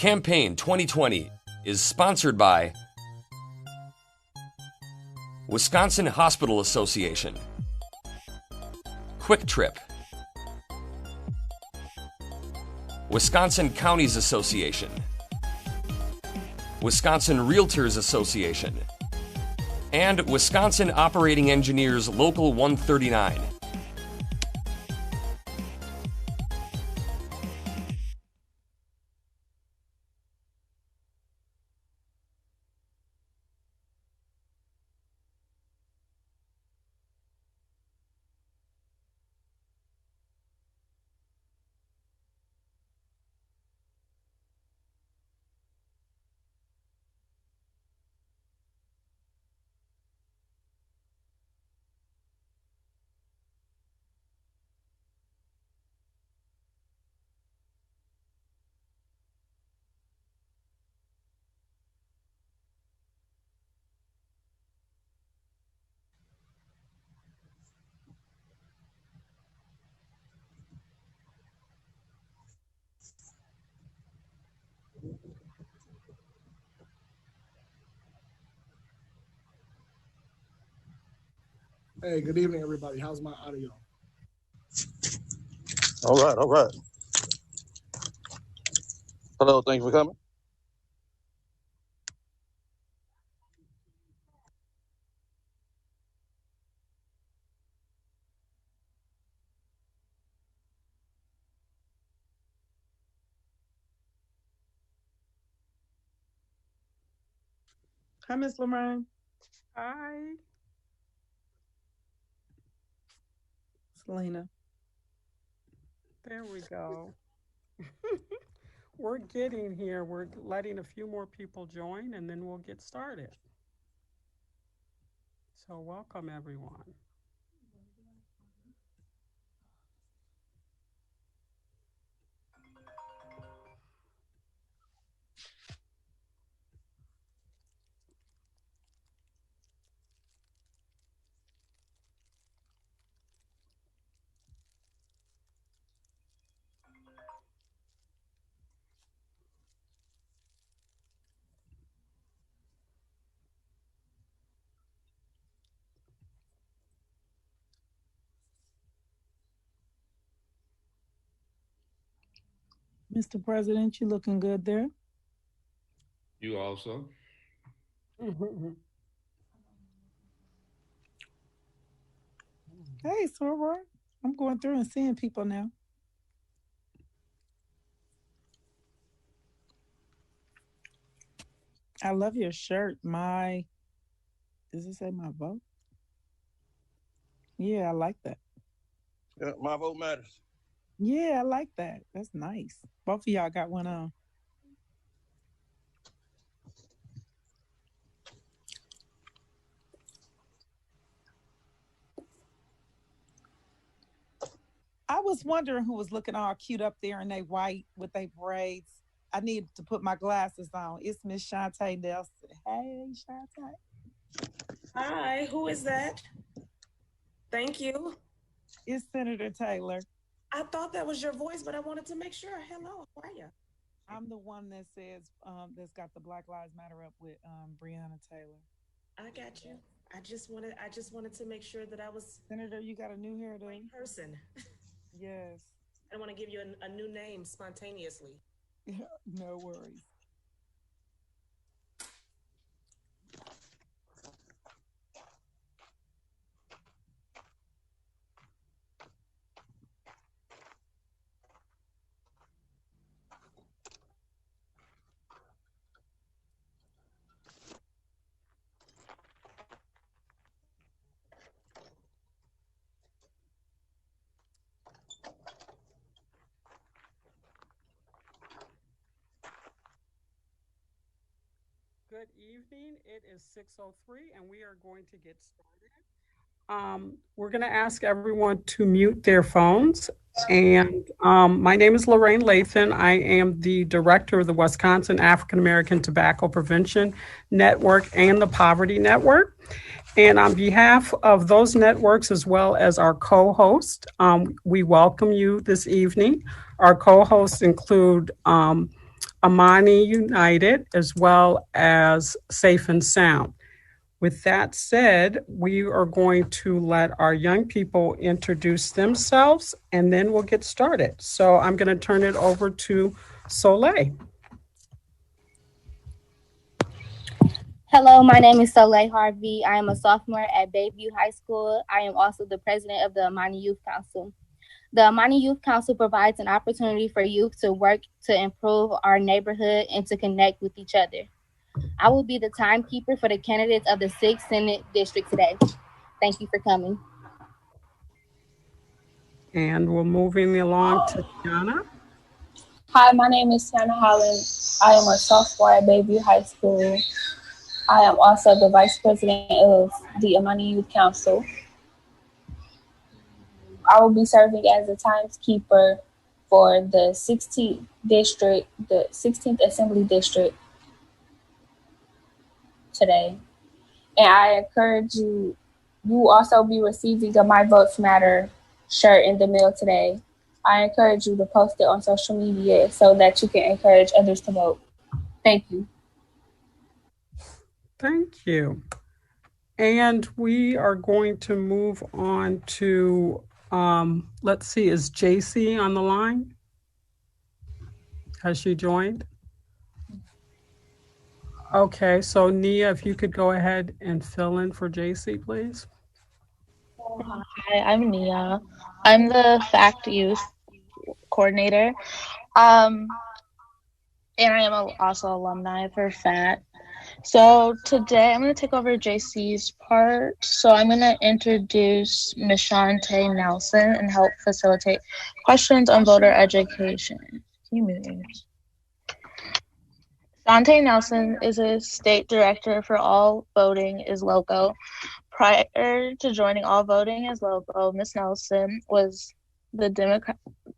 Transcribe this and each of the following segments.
Campaign 2020 is sponsored by Wisconsin Hospital Association, Quick Trip, Wisconsin Counties Association, Wisconsin Realtors Association, and Wisconsin Operating Engineers Local 139. Hey, good evening, everybody. How's my audio? All right. Hello, thank you for coming. Hi, Miss Lorraine. Hi. Selena. There we go. We're getting here. We're letting a few more people join, and then we'll get started. So welcome, everyone. Mr. President, you looking good there? You also. Hey, Soror. I'm going through and seeing people now. I love your shirt. Does it say my vote? Yeah, I like that. Yeah, my vote matters. Yeah, I like that. That's nice. Both of y'all got one on. I was wondering who was looking all cute up there in they white with their braids. I need to put my glasses on. It's Miss Shantae Nelson. Hey, Shantae. Hi, who is that? Thank you. It's Senator Taylor. I thought that was your voice, but I wanted to make sure. Hello, how are you? I'm the one that says that's got the Black Lives Matter up with Breonna Taylor. I got you. I just wanted to make sure that I was Senator. You got a new hairdo. the right person. Yes. I want to give you a new name spontaneously. Yeah, no worries. Good evening. It is 6:03, and we are going to get started. We're going to ask everyone to mute their phones. And my name is Lorraine Lathan. I am the director of the Wisconsin African American Tobacco Prevention Network and the Poverty Network. And on behalf of those networks, as well as our co-host, we welcome you this evening. Our co-hosts include Amani United, as well as Safe and Sound. With that said, we are going to let our young people introduce themselves, and then we'll get started. So I'm going to turn it over to Soleil. Hello, my name is Soleil Harvey. I am a sophomore at Bayview High School. I am also the president of the Amani Youth Council. The Amani Youth Council provides an opportunity for youth to work to improve our neighborhood and to connect with each other. I will be the timekeeper for the candidates of the 6th Senate District today. Thank you for coming. And we're moving along to Tiana. Hi, my name is Tiana Holland. I am a sophomore at Bayview High School. I am also the vice president of the Amani Youth Council. I will be serving as a timekeeper for the 16th district, the 16th Assembly District today. And I encourage you, you will also be receiving a My Votes Matter shirt in the mail today. I encourage you to post it on social media so that you can encourage others to vote. Thank you. Thank you. And we are going to move on to, let's see, is JC on the line? Has she joined? Okay, so Nia, if you could go ahead and fill in for JC, please. Hi, I'm Nia. I'm the FACT Youth Coordinator. And I am also alumni for FACT. So today I'm going to take over JC's part. So I'm going to introduce Ms. Shante Nelson and help facilitate questions on voter education. Can you move yours? Shante Nelson is a state director for All Voting is Loco. Prior to joining All Voting is Loco, Ms. Nelson was the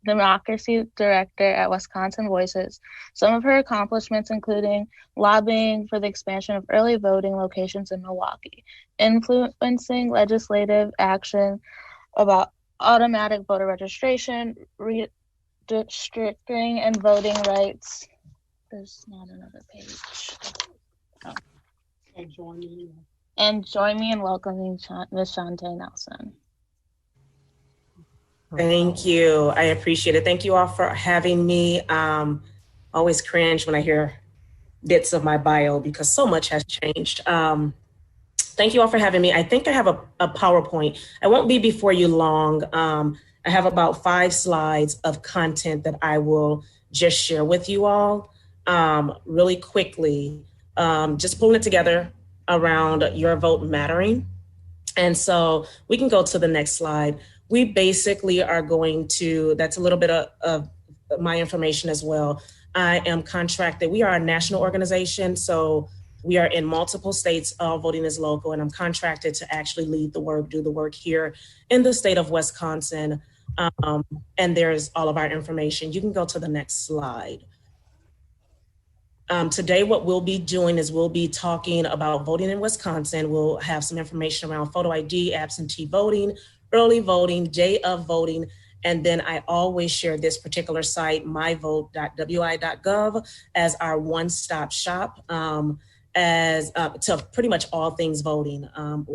democracy director at Wisconsin Voices. Some of her accomplishments including lobbying for the expansion of early voting locations in Milwaukee, influencing legislative action about automatic voter registration, redistricting, and voting rights. There's not another page. Oh. And join me in welcoming Ms. Shante Nelson. Thank you. I appreciate it. Thank you all for having me. Always cringe when I hear bits of my bio because so much has changed. Thank you all for having me. I think I have a PowerPoint. I won't be before you long. I have about 5 slides of content that I will just share with you all really quickly, just pulling it together around your vote mattering. And so we can go to the next slide. We basically are going to, that's a little bit of my information as well. I am contracted. We are a national organization, so we are in multiple states. All Voting is Local, and I'm contracted to actually lead the work, do the work here in the state of Wisconsin. And there's all of our information. You can go to the next slide. Today, what we'll be doing is we'll be talking about voting in Wisconsin. We'll have some information around photo ID, absentee voting, early voting, day of voting, and then I always share this particular site, myvote.wi.gov, as our one-stop shop as to pretty much all things voting.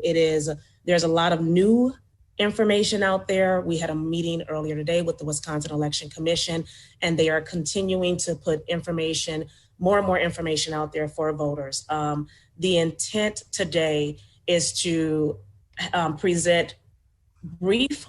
There's a lot of new information out there. We had a meeting earlier today with the Wisconsin Election Commission, and they are continuing to put information, more and more information out there for voters. The intent today is to present a brief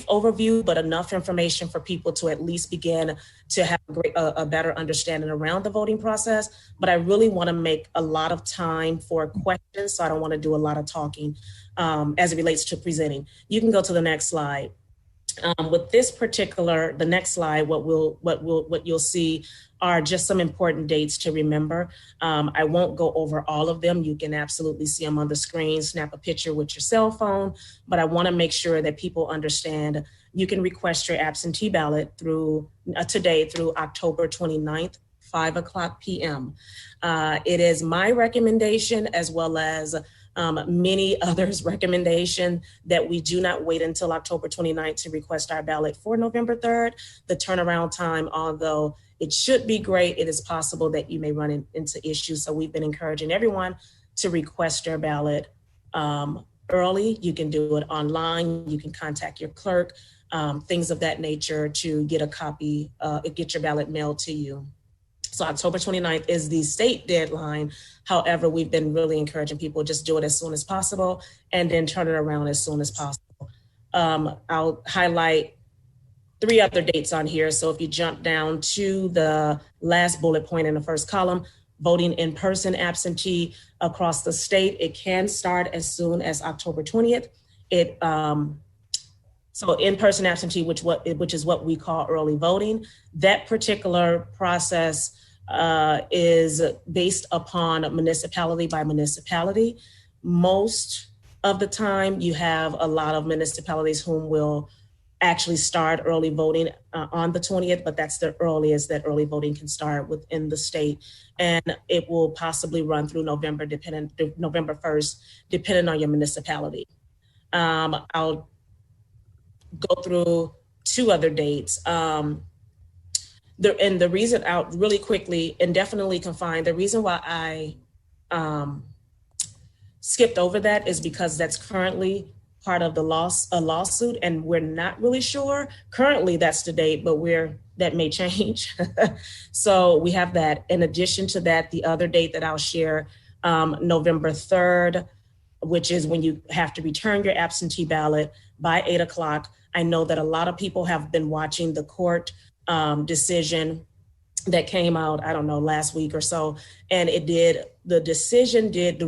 overview, but enough information for people to at least begin to have a better understanding around the voting process. But I really want to make a lot of time for questions, so I don't want to do a lot of talking as it relates to presenting. You can go to the next slide. With this particular, the next slide, what you'll see are just some important dates to remember. I won't go over all of them. You can absolutely see them on the screen, snap a picture with your cell phone, but I wanna make sure that people understand you can request your absentee ballot through today through October 29th, 5:00 p.m. It is my recommendation, as well as many others' recommendation, that we do not wait until October 29th to request our ballot for November 3rd. The turnaround time, although It should be great. It is possible that you may run into issues. So we've been encouraging everyone to request their ballot early. You can do it online. You can contact your clerk, things of that nature, to get a copy, get your ballot mailed to you. So October 29th is the state deadline. However, we've been really encouraging people just do it as soon as possible and then turn it around as soon as possible. I'll highlight 3 other dates on here. So if you jump down to the last bullet point in the first column, voting in person absentee across the state, it can start as soon as October 20th. So in-person absentee, which is what we call early voting, that particular process is based upon municipality by municipality. Most of the time, you have a lot of municipalities whom will actually start early voting on the 20th, but that's the earliest that early voting can start within the state. And it will possibly run through November 1st, depending on your municipality. I'll go through 2 other dates. The reason out really quickly, indefinitely confined, the reason why I skipped over that is because that's currently part of a lawsuit, and we're not really sure. Currently, that's the date, but that may change. So we have that. In addition to that, the other date that I'll share, November 3rd, which is when you have to return your absentee ballot by 8 o'clock. I know that a lot of people have been watching the court decision that came out, I don't know, last week or so. And the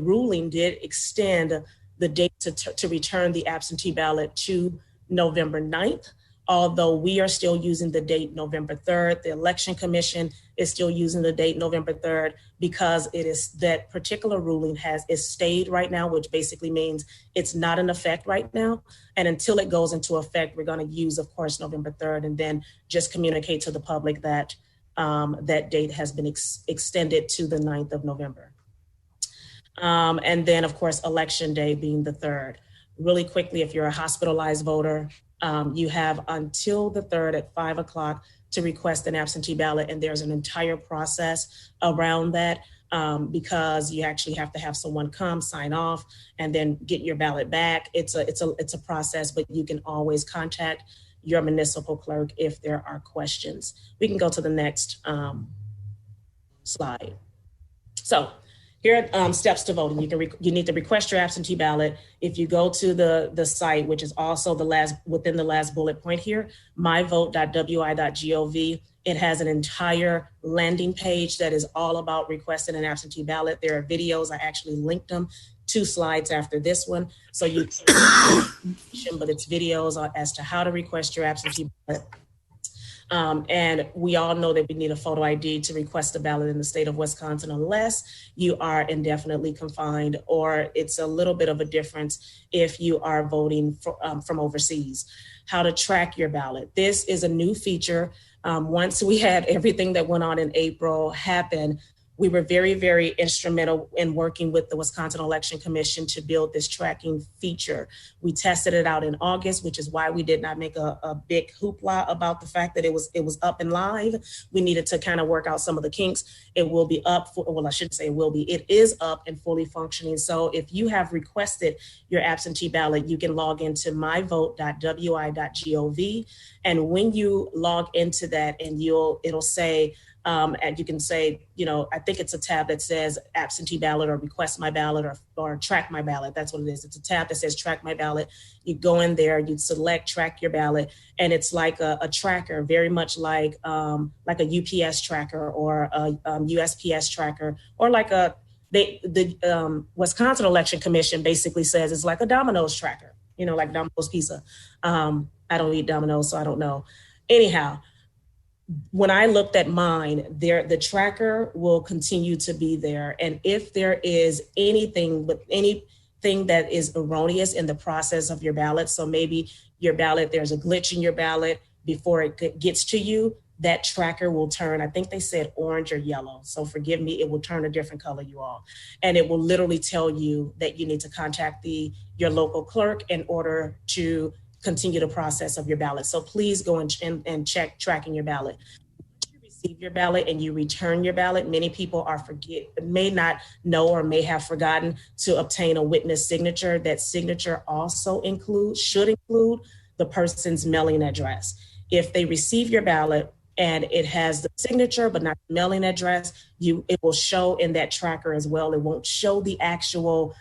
ruling did extend the date to return the absentee ballot to November 9th. Although we are still using the date November 3rd, the Election Commission is still using the date November 3rd because it is that particular ruling is stayed right now, which basically means it's not in effect right now. And until it goes into effect, we're going to use, of course, November 3rd, and then just communicate to the public that that date has been extended to the 9th of November. And then, of course, Election Day being the 3rd. Really quickly, if you're a hospitalized voter, you have until the 3rd at 5 o'clock to request an absentee ballot. And there's an entire process around that because you actually have to have someone come sign off and then get your ballot back. It's a process, but you can always contact your municipal clerk if there are questions. We can go to the next slide. So here are steps to voting. You need to request your absentee ballot. If you go to the site, which is also within the last bullet point here, myvote.wi.gov, it has an entire landing page that is all about requesting an absentee ballot. There are videos. I actually linked them 2 slides after this one. So you can, but it's videos as to how to request your absentee ballot. And we all know that we need a photo ID to request a ballot in the state of Wisconsin, unless you are indefinitely confined, or it's a little bit of a difference if you are voting from overseas. How to track your ballot. This is a new feature. Once we had everything that went on in April happen, we were very, very instrumental in working with the Wisconsin Election Commission to build this tracking feature. We tested it out in August, which is why we did not make a big hoopla about the fact that it was up and live. We needed to kind of work out some of the kinks. It will be up, I shouldn't say it will be, it is up and fully functioning. So if you have requested your absentee ballot, you can log into myvote.wi.gov. And when you log into that, and it'll say, and you can say, I think it's a tab that says absentee ballot or request my ballot or track my ballot. That's what it is. It's a tab that says track my ballot. You go in there, you select track your ballot, and it's like a tracker, very much like a UPS tracker or a USPS tracker, or like the Wisconsin Election Commission basically says it's like a Domino's tracker, like Domino's pizza. I don't eat Domino's, so I don't know. Anyhow, when I looked at mine, the tracker will continue to be there. And if there is anything that is erroneous in the process of your ballot, so maybe your ballot, there's a glitch in your ballot before it gets to you, that tracker will turn, I think they said orange or yellow. So forgive me, it will turn a different color, you all. And it will literally tell you that you need to contact your local clerk in order to continue the process of your ballot. So please go and check tracking your ballot. Once you receive your ballot and you return your ballot, many people may not know or may have forgotten to obtain a witness signature. That signature also should include the person's mailing address. If they receive your ballot and it has the signature but not the mailing address, it will show in that tracker as well. It won't show the actual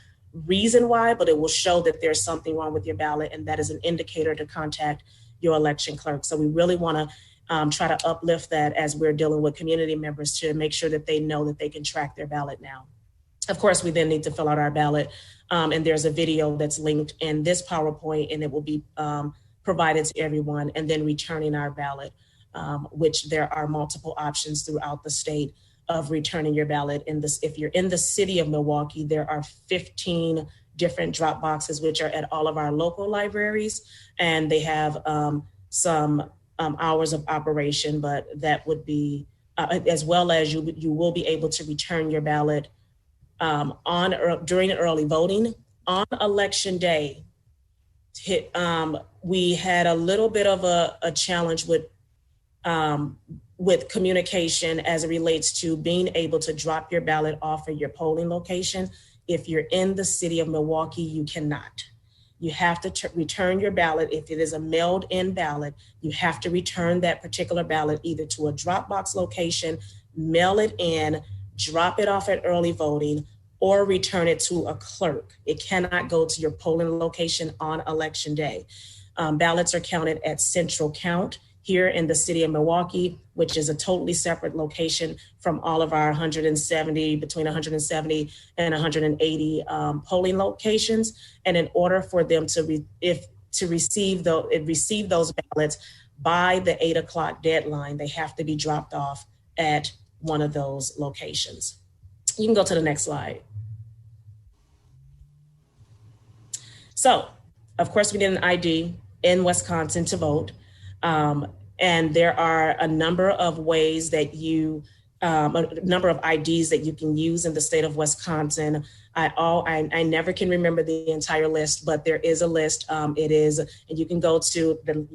reason why, but it will show that there's something wrong with your ballot, and that is an indicator to contact your election clerk. So we really want to try to uplift that as we're dealing with community members to make sure that they know that they can track their ballot now. Of course, we then need to fill out our ballot, and there's a video that's linked in this PowerPoint, and it will be provided to everyone, and then returning our ballot, which there are multiple options throughout the state of returning your ballot. If you're in the city of Milwaukee, there are 15 different drop boxes, which are at all of our local libraries, and they have some hours of operation, but that would be, as well as you will be able to return your ballot during early voting. On election day, we had a little bit of a challenge with communication as it relates to being able to drop your ballot off at your polling location. If you're in the city of Milwaukee, you cannot. You have to return your ballot. If it is a mailed in ballot, you have to return that particular ballot either to a drop box location, mail it in, drop it off at early voting, or return it to a clerk. It cannot go to your polling location on election day. Ballots are counted at Central Count here in the city of Milwaukee, which is a totally separate location from all of our between 170 and 180 polling locations. And in order for them to receive those ballots by the 8 o'clock deadline, they have to be dropped off at one of those locations. You can go to the next slide. So, of course, we need an ID in Wisconsin to vote. And there are a number of ways that a number of IDs that you can use in the state of Wisconsin. I never can remember the entire list, but there is a list. And you can go to the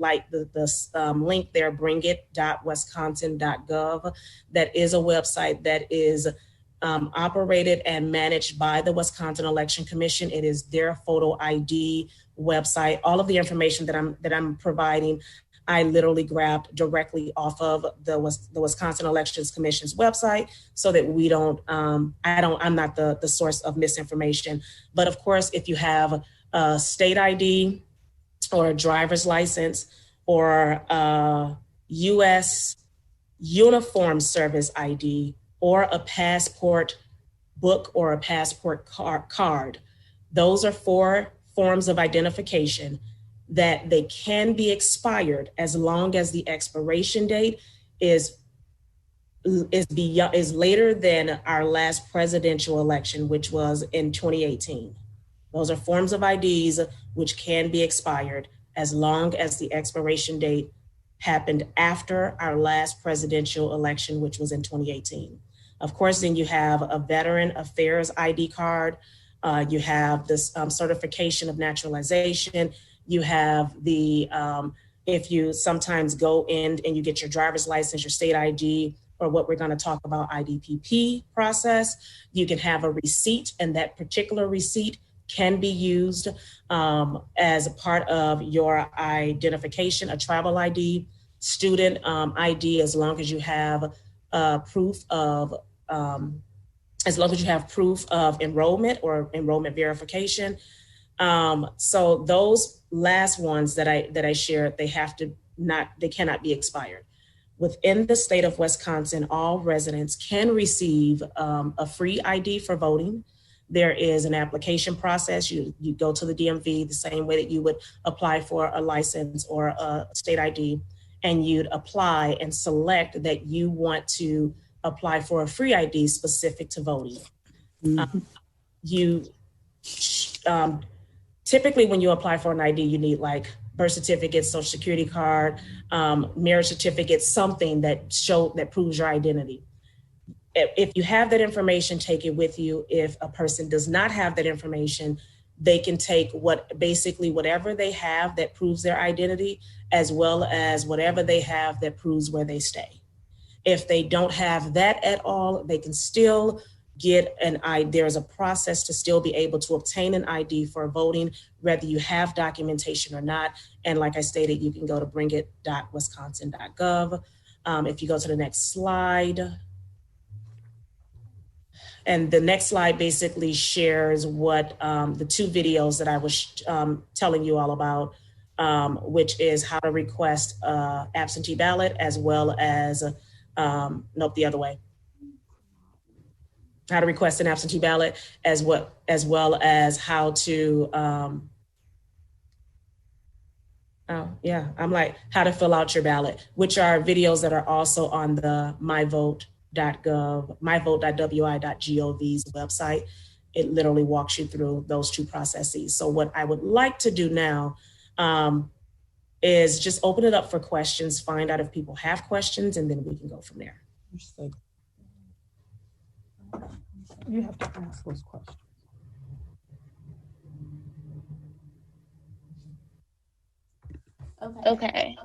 link there, bringit.wisconsin.gov. That is a website that is operated and managed by the Wisconsin Election Commission. It is their photo ID website. All of the information that I'm providing, I literally grabbed directly off of the Wisconsin Elections Commission's website, so that we don't, I'm not the source of misinformation. But of course, if you have a state ID or a driver's license or a U.S. uniform service ID or a passport book or a passport card, those are 4 forms of identification that they can be expired as long as the expiration date is later than our last presidential election, which was in 2018. Those are forms of IDs which can be expired as long as the expiration date happened after our last presidential election, which was in 2018. Of course, then you have a Veteran Affairs ID card. You have this certification of naturalization. You have if you sometimes go in and you get your driver's license, your state ID, or what we're going to talk about, IDPP process, you can have a receipt, and that particular receipt can be used as a part of your identification, a travel ID, student ID, as long as you have proof of enrollment or enrollment verification. So those last ones that I shared, they cannot be expired. Within the state of Wisconsin, all residents can receive a free ID for voting. There is an application process. You go to the DMV the same way that you would apply for a license or a state ID, and you'd apply and select that you want to apply for a free ID specific to voting. Mm-hmm. Typically, when you apply for an ID, you need like birth certificate, social security card, marriage certificate, something that proves your identity. If you have that information, take it with you. If a person does not have that information, they can take whatever they have that proves their identity, as well as whatever they have that proves where they stay. If they don't have that at all, they can still get an ID. There's a process to still be able to obtain an ID for voting, whether you have documentation or not. And like I stated, you can go to bringit.wisconsin.gov. If you go to the next slide, and the next slide basically shares what the two videos that I was telling you all about, which is how to request absentee ballot, as well as, nope, the other way. How to request an absentee ballot, as well as how to, how to fill out your ballot, which are videos that are also on the myvote.wi.gov's website. It literally walks you through those two processes. So what I would like to do now is just open it up for questions, find out if people have questions, and then we can go from there. You have to ask those questions. Okay.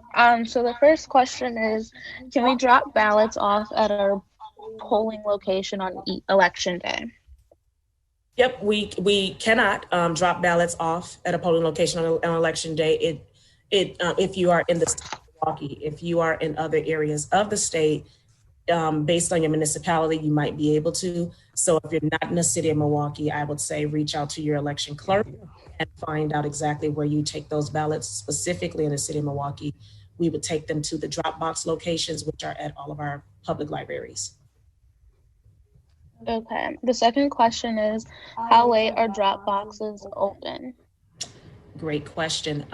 So the first question is, can we drop ballots off at our polling location on election day? Yep, we cannot drop ballots off at a polling location on election day. If you are in the state of Milwaukee, if you are in other areas of the state, based on your municipality, you might be able to. So if you're not in the city of Milwaukee, I would say reach out to your election clerk and find out exactly where you take those ballots. Specifically in the city of Milwaukee, we would take them to the drop box locations, which are at all of our public libraries. Okay. The second question is, how late are drop boxes open? Great question.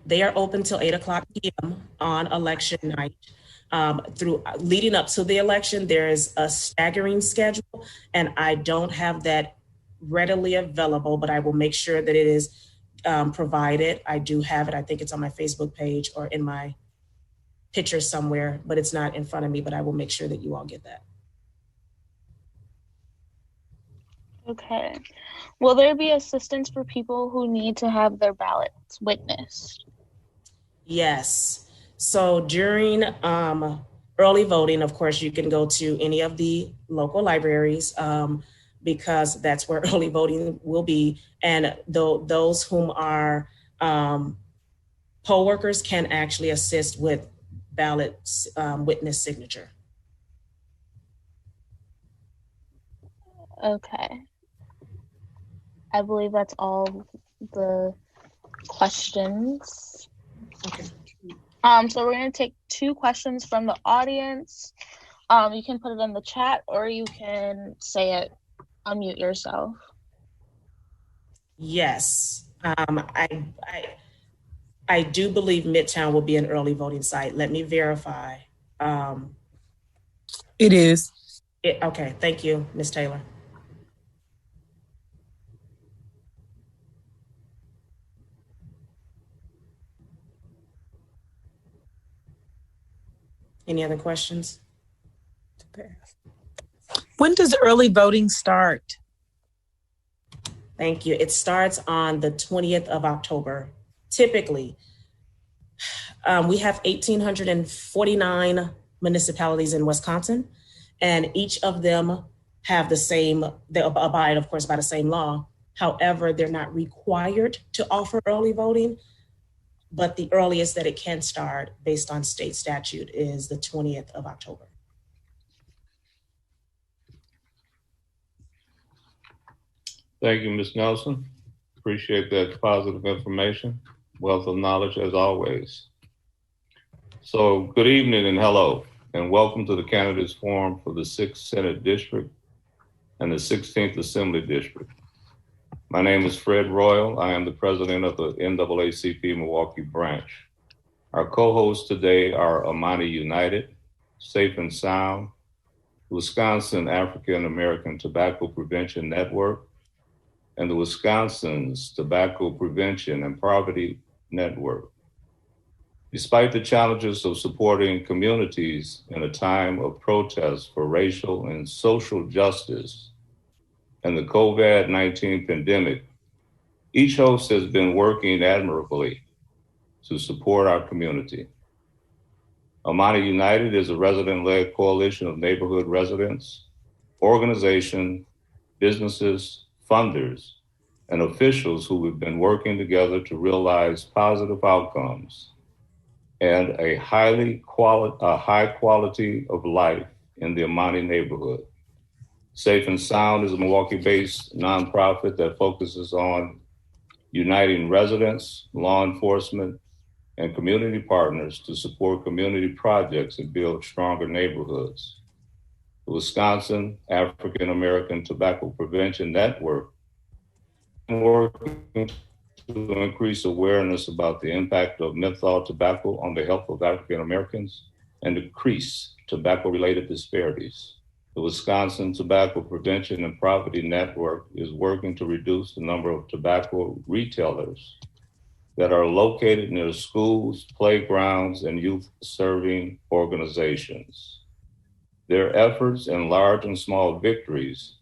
They are open till 8:00 p.m. on election night. Through leading up to the election, there is a staggering schedule, and I don't have that readily available, but I will make sure that it is provided. I do have it. I think it's on my Facebook page or in my picture somewhere, but it's not in front of me, but I will make sure that you all get that. Okay. Will there be assistance for people who need to have their ballots witnessed? Yes. So during early voting, of course, you can go to any of the local libraries because that's where early voting will be. And those whom are poll workers can actually assist with ballot witness signature. Okay. I believe that's all the questions. Okay. So we're going to take 2 questions from the audience. You can put it in the chat or you can say it, unmute yourself. Yes. I do believe Midtown will be an early voting site. Let me verify. It is. Okay, thank you, Ms. Taylor. Any other questions? When does early voting start? Thank you. It starts on the 20th of October. Typically, we have 1,849 municipalities in Wisconsin, and each of them have they abide, of course, by the same law. However, they're not required to offer early voting, but the earliest that it can start based on state statute is the 20th of October. Thank you, Ms. Nelson. Appreciate that positive information. Wealth of knowledge as always. So good evening and hello, and welcome to the Candidates Forum for the 6th Senate District and the 16th Assembly District. My name is Fred Royal. I am the president of the NAACP Milwaukee branch. Our co-hosts today are Amani United, Safe and Sound, Wisconsin African American Tobacco Prevention Network, and the Wisconsin's Tobacco Prevention and Poverty Network. Despite the challenges of supporting communities in a time of protest for racial and social justice and the COVID-19 pandemic, each host has been working admirably to support our community. Amani United is a resident-led coalition of neighborhood residents, organizations, businesses, funders, and officials who have been working together to realize positive outcomes and a high quality of life in the Amani neighborhood. Safe and Sound is a Milwaukee-based nonprofit that focuses on uniting residents, law enforcement, and community partners to support community projects and build stronger neighborhoods. The Wisconsin African American Tobacco Prevention Network working to increase awareness about the impact of menthol tobacco on the health of African Americans and decrease tobacco-related disparities. The Wisconsin Tobacco Prevention and Poverty Network is working to reduce the number of tobacco retailers that are located near schools, playgrounds, and youth-serving organizations. Their efforts and large and small victories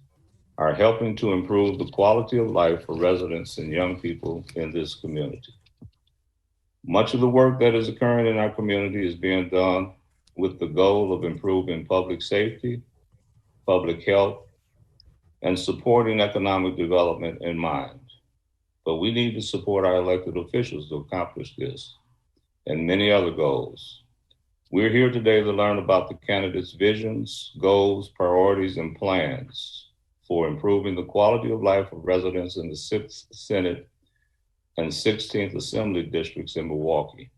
are helping to improve the quality of life for residents and young people in this community. Much of the work that is occurring in our community is being done with the goal of improving public safety, public health, and supporting economic development in mind. But we need to support our elected officials to accomplish this and many other goals. We're here today to learn about the candidates' visions, goals, priorities, and plans for improving the quality of life of residents in the 6th Senate and 16th Assembly districts in Milwaukee.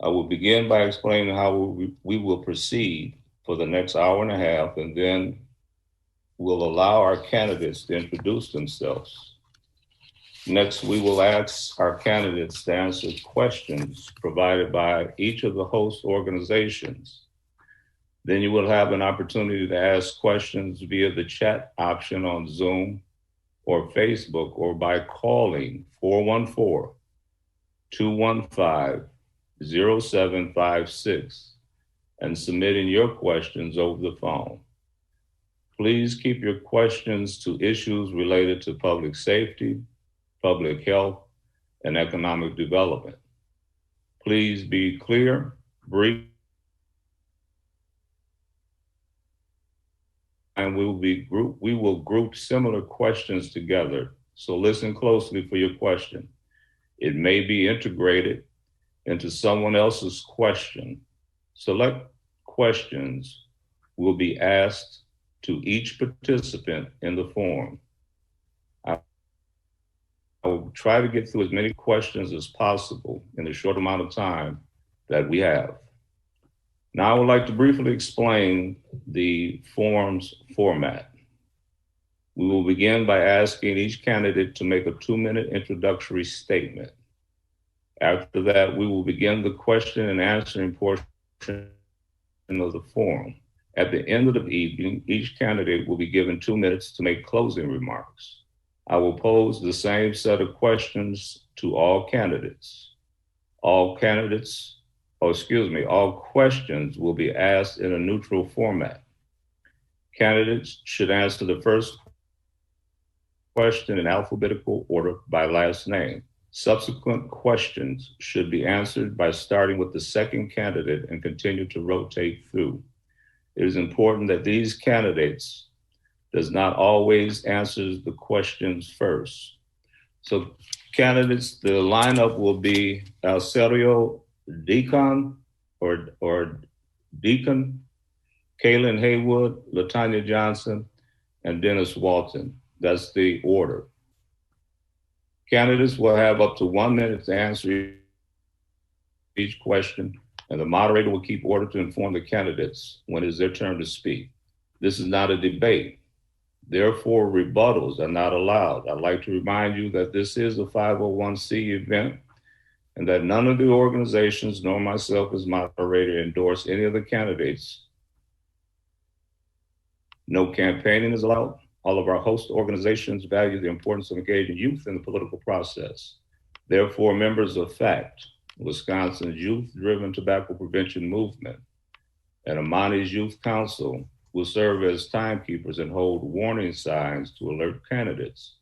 I will begin by explaining how we will proceed for the next hour and a half, and then we'll allow our candidates to introduce themselves. Next, we will ask our candidates to answer questions provided by each of the host organizations. Then you will have an opportunity to ask questions via the chat option on Zoom or Facebook, or by calling 414-215-0756 and submitting your questions over the phone. Please keep your questions to issues related to public safety, public health, and economic development. Please be clear, brief, and we will group similar questions together. So listen closely for your question. It may be integrated into someone else's question. Select questions will be asked to each participant in the forum. I will try to get through as many questions as possible in the short amount of time that we have. Now, I would like to briefly explain the forum's format. We will begin by asking each candidate to make a 2-minute introductory statement. After that, we will begin the question and answering portion of the forum. At the end of the evening, each candidate will be given 2 minutes to make closing remarks. I will pose the same set of questions to all candidates. All questions will be asked in a neutral format. Candidates should answer the first question in alphabetical order by last name. Subsequent questions should be answered by starting with the second candidate and continue to rotate through. It is important that these candidates does not always answer the questions first. So candidates, the lineup will be Alcrio Deacon, Kalan Haywood, LaTonya Johnson, and Dennis Walton. That's the order. Candidates will have up to 1 minute to answer each question, and the moderator will keep order to inform the candidates when it is their turn to speak. This is not a debate. Therefore, rebuttals are not allowed. I'd like to remind you that this is a 501c event and that none of the organizations nor myself as moderator endorse any of the candidates. No campaigning is allowed. All of our host organizations value the importance of engaging youth in the political process. Therefore, members of FACT, Wisconsin's Youth-Driven Tobacco Prevention Movement, and Amani's Youth Council will serve as timekeepers and hold warning signs to alert candidates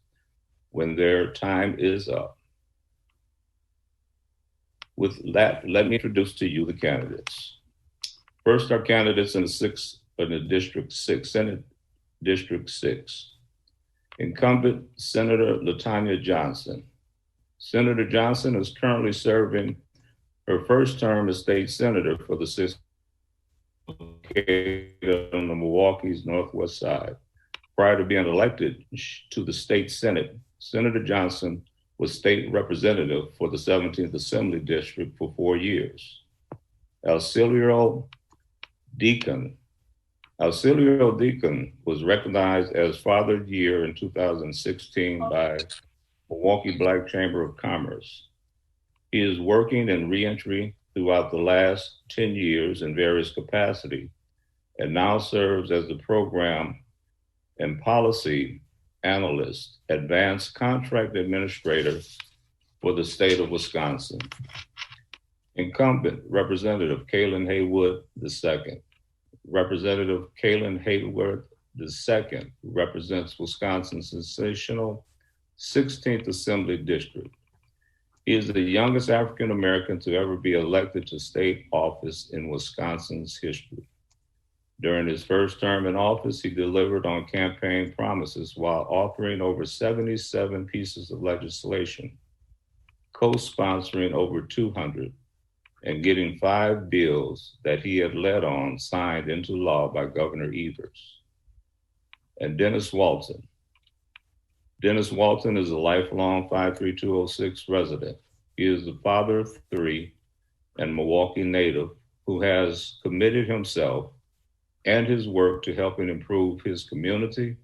when their time is up. With that, let me introduce to you the candidates. First, our candidates in the District 6, Senate District 6. Incumbent Senator LaTonya Johnson. Senator Johnson is currently serving her first term as state senator for the 6th located on the Milwaukee's northwest side. Prior to being elected to the state senate, Senator Johnson was state representative for the 17th Assembly District for 4 years. Alcrio Deacon. Alcrio Deacon was recognized as Father of the Year in 2016 by Milwaukee Black Chamber of Commerce. He is working in reentry throughout the last 10 years in various capacity and now serves as the program and policy analyst, advanced contract administrator for the state of Wisconsin. Incumbent Representative Kalan Haywood II. Representative Kalan Haywood II represents Wisconsin's sensational 16th Assembly District. He is the youngest African American to ever be elected to state office in Wisconsin's history. During his first term in office, he delivered on campaign promises while authoring over 77 pieces of legislation, co-sponsoring over 200, and getting 5 bills that he had led on signed into law by Governor Evers. And Dennis Walton. Dennis Walton is a lifelong 53206 resident. He is the father of 3 and Milwaukee native who has committed himself and his work to helping improve his community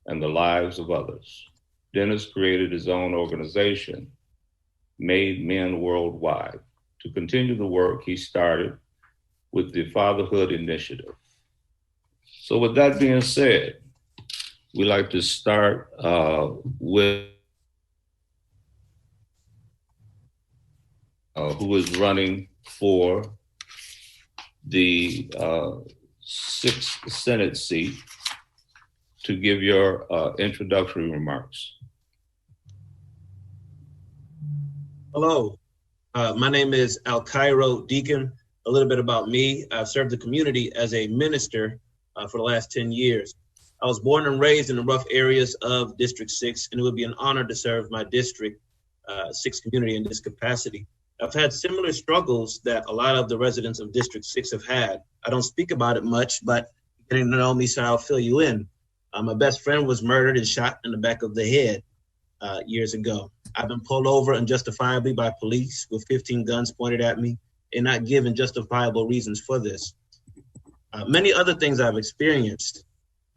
and the lives of others. Dennis created his own organization, Made Men Worldwide, to continue the work he started with the Fatherhood Initiative. So with that being said, we like to start with who is running for the 6th Senate seat to give your introductory remarks. Hello, my name is Alcrio Deacon. A little bit about me. I've served the community as a minister for the last 10 years. I was born and raised in the rough areas of District 6, and it would be an honor to serve my District 6 community in this capacity. I've had similar struggles that a lot of the residents of District 6 have had. I don't speak about it much, but getting to know me, so I'll fill you in. My best friend was murdered and shot in the back of the head years ago. I've been pulled over unjustifiably by police with 15 guns pointed at me and not given justifiable reasons for this. Many other things I've experienced.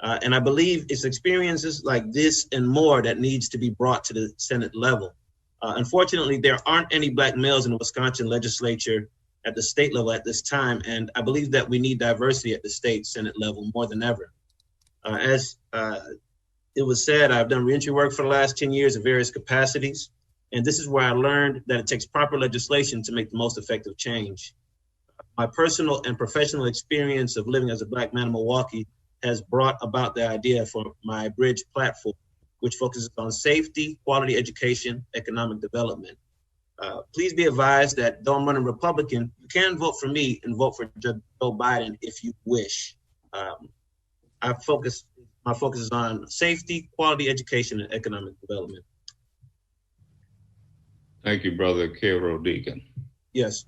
And I believe it's experiences like this and more that needs to be brought to the Senate level. Unfortunately, there aren't any Black males in the Wisconsin legislature at the state level at this time, and I believe that we need diversity at the state Senate level more than ever. As it was said, I've done reentry work for the last 10 years in various capacities, and this is where I learned that it takes proper legislation to make the most effective change. My personal and professional experience of living as a Black man in Milwaukee has brought about the idea for my Bridge platform, which focuses on safety, quality education, economic development. Please be advised that though I'm running Republican, you can vote for me and vote for Joe Biden if you wish. My focus is on safety, quality education, and economic development. Thank you, Brother Alcrio Deacon. Yes.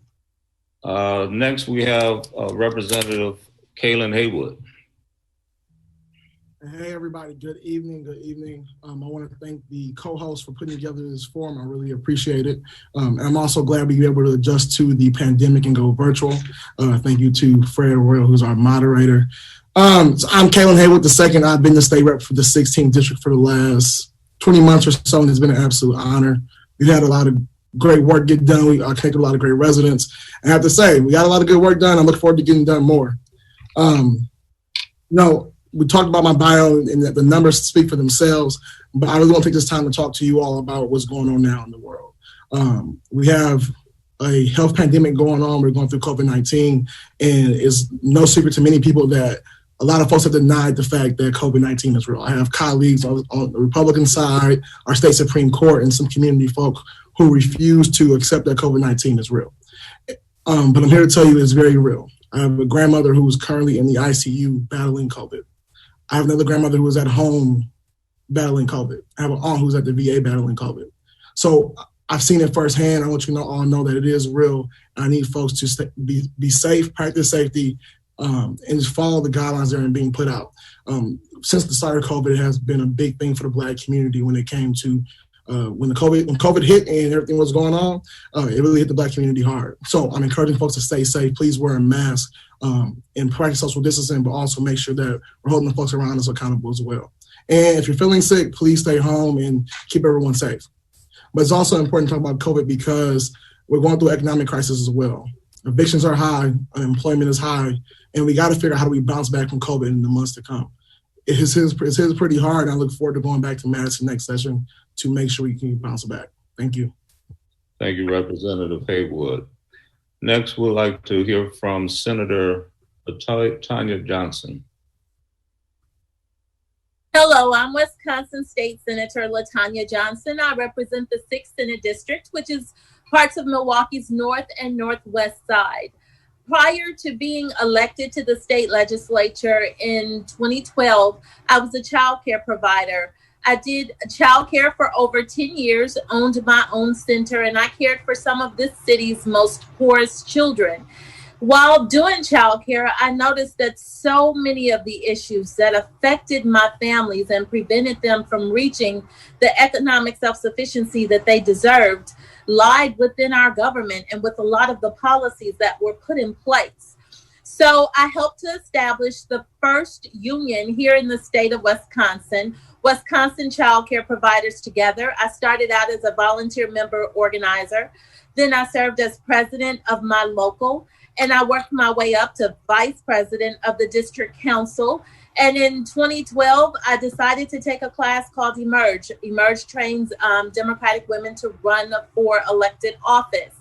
Next, we have Representative Kalan Haywood. Hey, everybody. Good evening. Good evening. I want to thank the co-host for putting together this forum. I really appreciate it. And I'm also glad we were able to adjust to the pandemic and go virtual. Thank you to Fred Royal, who's our moderator. So I'm Kalan Haywood II. I've been the state rep for the 16th district for the last 20 months or so, and it's been an absolute honor. We've had a lot of great work get done. We connected with a lot of great residents. And I have to say, we got a lot of good work done. I look forward to getting done more. We talked about my bio and the numbers speak for themselves, but I really want to take this time to talk to you all about what's going on now in the world. We have a health pandemic going on. We're going through COVID-19, and it's no secret to many people that a lot of folks have denied the fact that COVID-19 is real. I have colleagues on the Republican side, our state Supreme Court, and some community folk who refuse to accept that COVID-19 is real. But I'm here to tell you it's very real. I have a grandmother who's currently in the ICU battling COVID. I have another grandmother who is at home battling COVID. I have an aunt who's at the VA battling COVID. So I've seen it firsthand. I want you to all know that it is real. I need folks to be safe, practice safety, and just follow the guidelines that are being put out. Since the start of COVID, it has been a big thing for the Black community when it came to when COVID hit and everything was going on. It really hit the Black community hard. So I'm encouraging folks to stay safe. Please wear a mask and practice social distancing, but also make sure that we're holding the folks around us accountable as well. And if you're feeling sick, please stay home and keep everyone safe. But it's also important to talk about COVID because we're going through an economic crisis as well. Evictions are high, unemployment is high, and we got to figure out how do we bounce back from COVID in the months to come. It's pretty hard. I look forward to going back to Madison next session to make sure we can bounce back. Thank you. Thank you, Representative Haywood. Next, we'd like to hear from Senator LaTonya Johnson. Hello, I'm Wisconsin State Senator LaTonya Johnson. I represent the 6th Senate District, which is parts of Milwaukee's north and northwest side. Prior to being elected to the state legislature in 2012, I was a child care provider. I did child care for over 10 years, owned my own center, and I cared for some of this city's most poorest children. While doing child care, I noticed that so many of the issues that affected my families and prevented them from reaching the economic self-sufficiency that they deserved lied within our government and with a lot of the policies that were put in place. So I helped to establish the first union here in the state of Wisconsin, Wisconsin Child Care Providers Together. I started out as a volunteer member organizer. Then I served as president of my local, and I worked my way up to vice president of the district council. And in 2012, I decided to take a class called Emerge. Emerge trains Democratic women to run for elected office.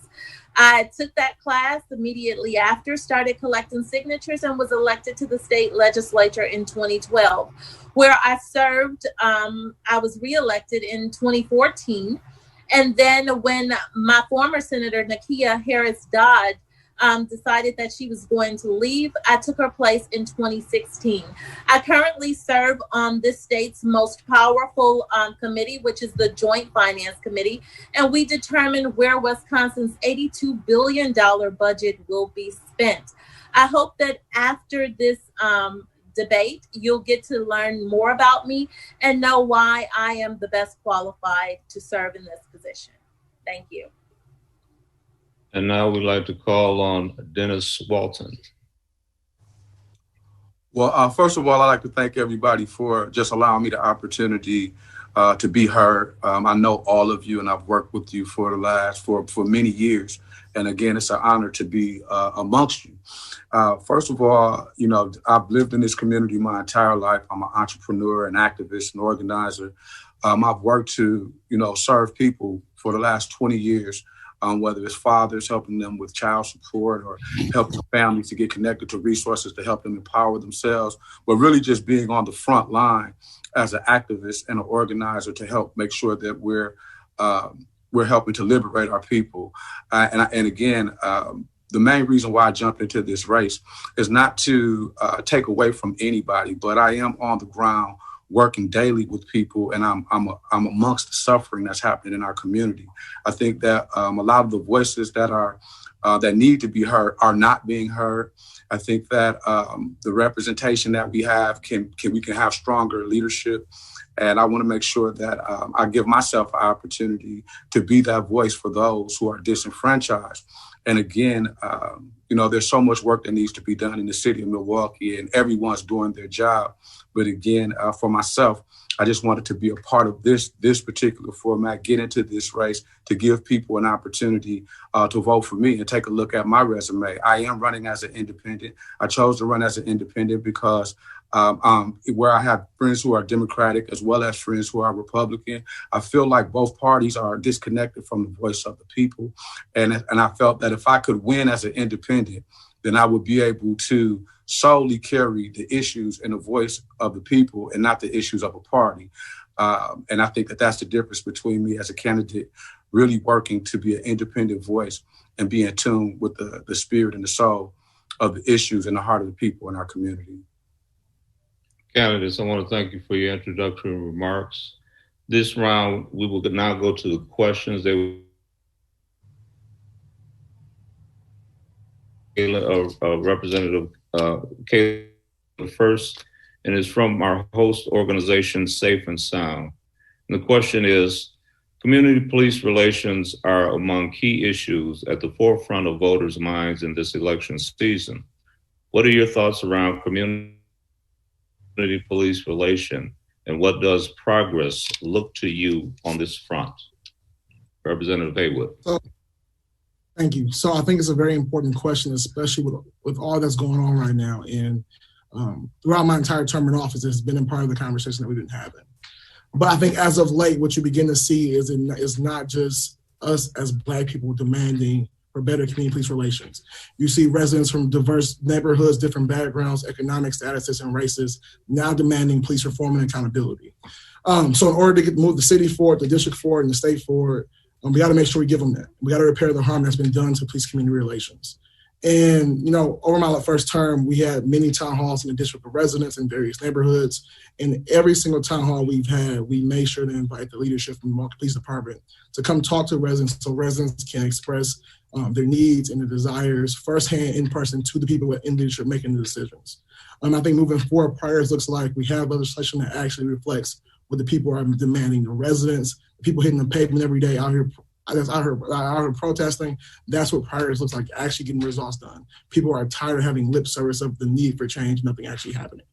I took that class immediately after, started collecting signatures, and was elected to the state legislature in 2012, where I served. I was reelected in 2014. And then when my former Senator, Nakia Harris-Dodd, decided that she was going to leave, I took her place in 2016. I currently serve on this state's most powerful committee, which is the Joint Finance Committee, and we determine where Wisconsin's $82 billion budget will be spent. I hope that after this debate, you'll get to learn more about me and know why I am the best qualified to serve in this position. Thank you. And now we'd like to call on Dennis Walton. Well, first of all, I'd like to thank everybody for just allowing me the opportunity to be heard. I know all of you, and I've worked with you for many years. And again, it's an honor to be amongst you. First of all, I've lived in this community my entire life. I'm an entrepreneur, an activist, an organizer. I've worked to, serve people for the last 20 years. Whether it's fathers helping them with child support or helping families to get connected to resources to help them empower themselves, but really just being on the front line as an activist and an organizer to help make sure that we're helping to liberate our people. And again, the main reason why I jumped into this race is not to take away from anybody, but I am on the ground working daily with people, and I'm amongst the suffering that's happening in our community. I think that a lot of the voices that need to be heard are not being heard. I think that the representation that we have we can have stronger leadership, and I want to make sure that I give myself an opportunity to be that voice for those who are disenfranchised. And again, there's so much work that needs to be done in the city of Milwaukee, and everyone's doing their job. But again, for myself, I just wanted to be a part of this particular format, get into this race to give people an opportunity to vote for me and take a look at my resume. I am running as an independent. I chose to run as an independent because where I have friends who are Democratic as well as friends who are Republican, I feel like both parties are disconnected from the voice of the people. And I felt that if I could win as an independent, then I would be able to solely carry the issues and the voice of the people and not the issues of a party. And I think that that's the difference between me as a candidate really working to be an independent voice and be in tune with the spirit and the soul of the issues in the heart of the people in our community. Candidates, I want to thank you for your introductory remarks. This round, we will now go to the questions that Representative Kayla first, and it's from our host organization, Safe and Sound. And the question is, community police relations are among key issues at the forefront of voters' minds in this election season. What are your thoughts around community police relation, and what does progress look to you on this front? Representative Haywood. Thank you. So I think it's a very important question, especially with all that's going on right now. And throughout my entire term in office, it's been a part of the conversation that we've been having. But I think as of late, what you begin to see is not just us as Black people demanding for better community police relations. You see residents from diverse neighborhoods, different backgrounds, economic statuses, and races now demanding police reform and accountability. So in order to move the city forward, the district forward, and the state forward, we got to make sure we give them that. We got to repair the harm that's been done to police community relations. And, over my first term, we had many town halls in the district of residents in various neighborhoods. And every single town hall we've had, we made sure to invite the leadership from the Milwaukee Police Department to come talk to residents so residents can express their needs and their desires firsthand in person to the people in leadership making the decisions. I think moving forward, priors looks like we have legislation that actually reflects what the people are demanding. The residents, the people hitting the pavement every day out here protesting. That's what priors looks like, actually getting results done. People are tired of having lip service of the need for change, nothing actually happening.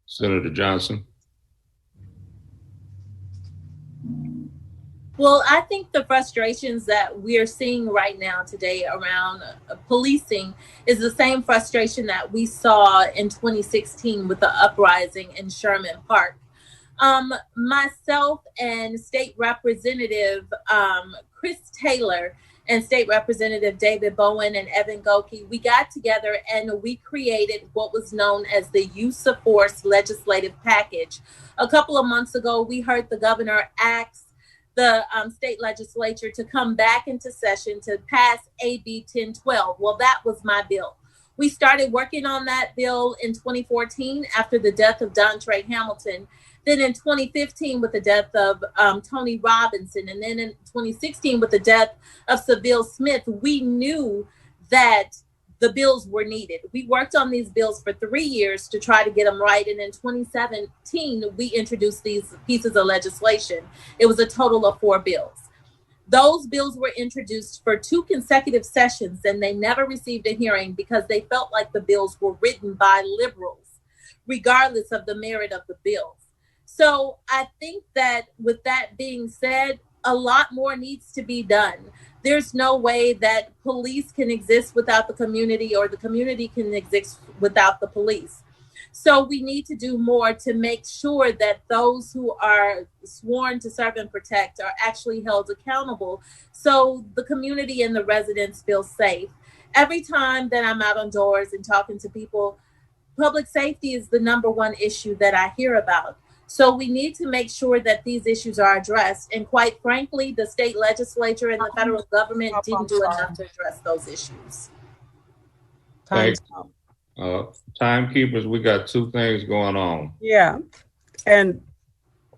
Senator Johnson. Well, I think the frustrations that we are seeing right now today around policing is the same frustration that we saw in 2016 with the uprising in Sherman Park. Myself and State Representative Chris Taylor and State Representative David Bowen and Evan Goki, we got together and we created what was known as the Use of Force Legislative Package. A couple of months ago, we heard the governor ask the state legislature to come back into session to pass AB 1012. Well, that was my bill. We started working on that bill in 2014 after the death of Dontre Hamilton. Then in 2015 with the death of Tony Robinson, and then in 2016 with the death of Seville Smith, we knew that the bills were needed. We worked on these bills for 3 years to try to get them right. And in 2017, we introduced these pieces of legislation. It was a total of 4 bills. Those bills were introduced for 2 consecutive sessions, and they never received a hearing because they felt like the bills were written by liberals, regardless of the merit of the bills. So I think that with that being said, a lot more needs to be done. There's no way that police can exist without the community, or the community can exist without the police. So we need to do more to make sure that those who are sworn to serve and protect are actually held accountable, so the community and the residents feel safe. Every time that I'm out on doors and talking to people, public safety is the #1 issue that I hear about. So we need to make sure that these issues are addressed. And quite frankly, the state legislature and the federal government didn't do enough to address those issues. Timekeepers, we got 2 things going on. Yeah, and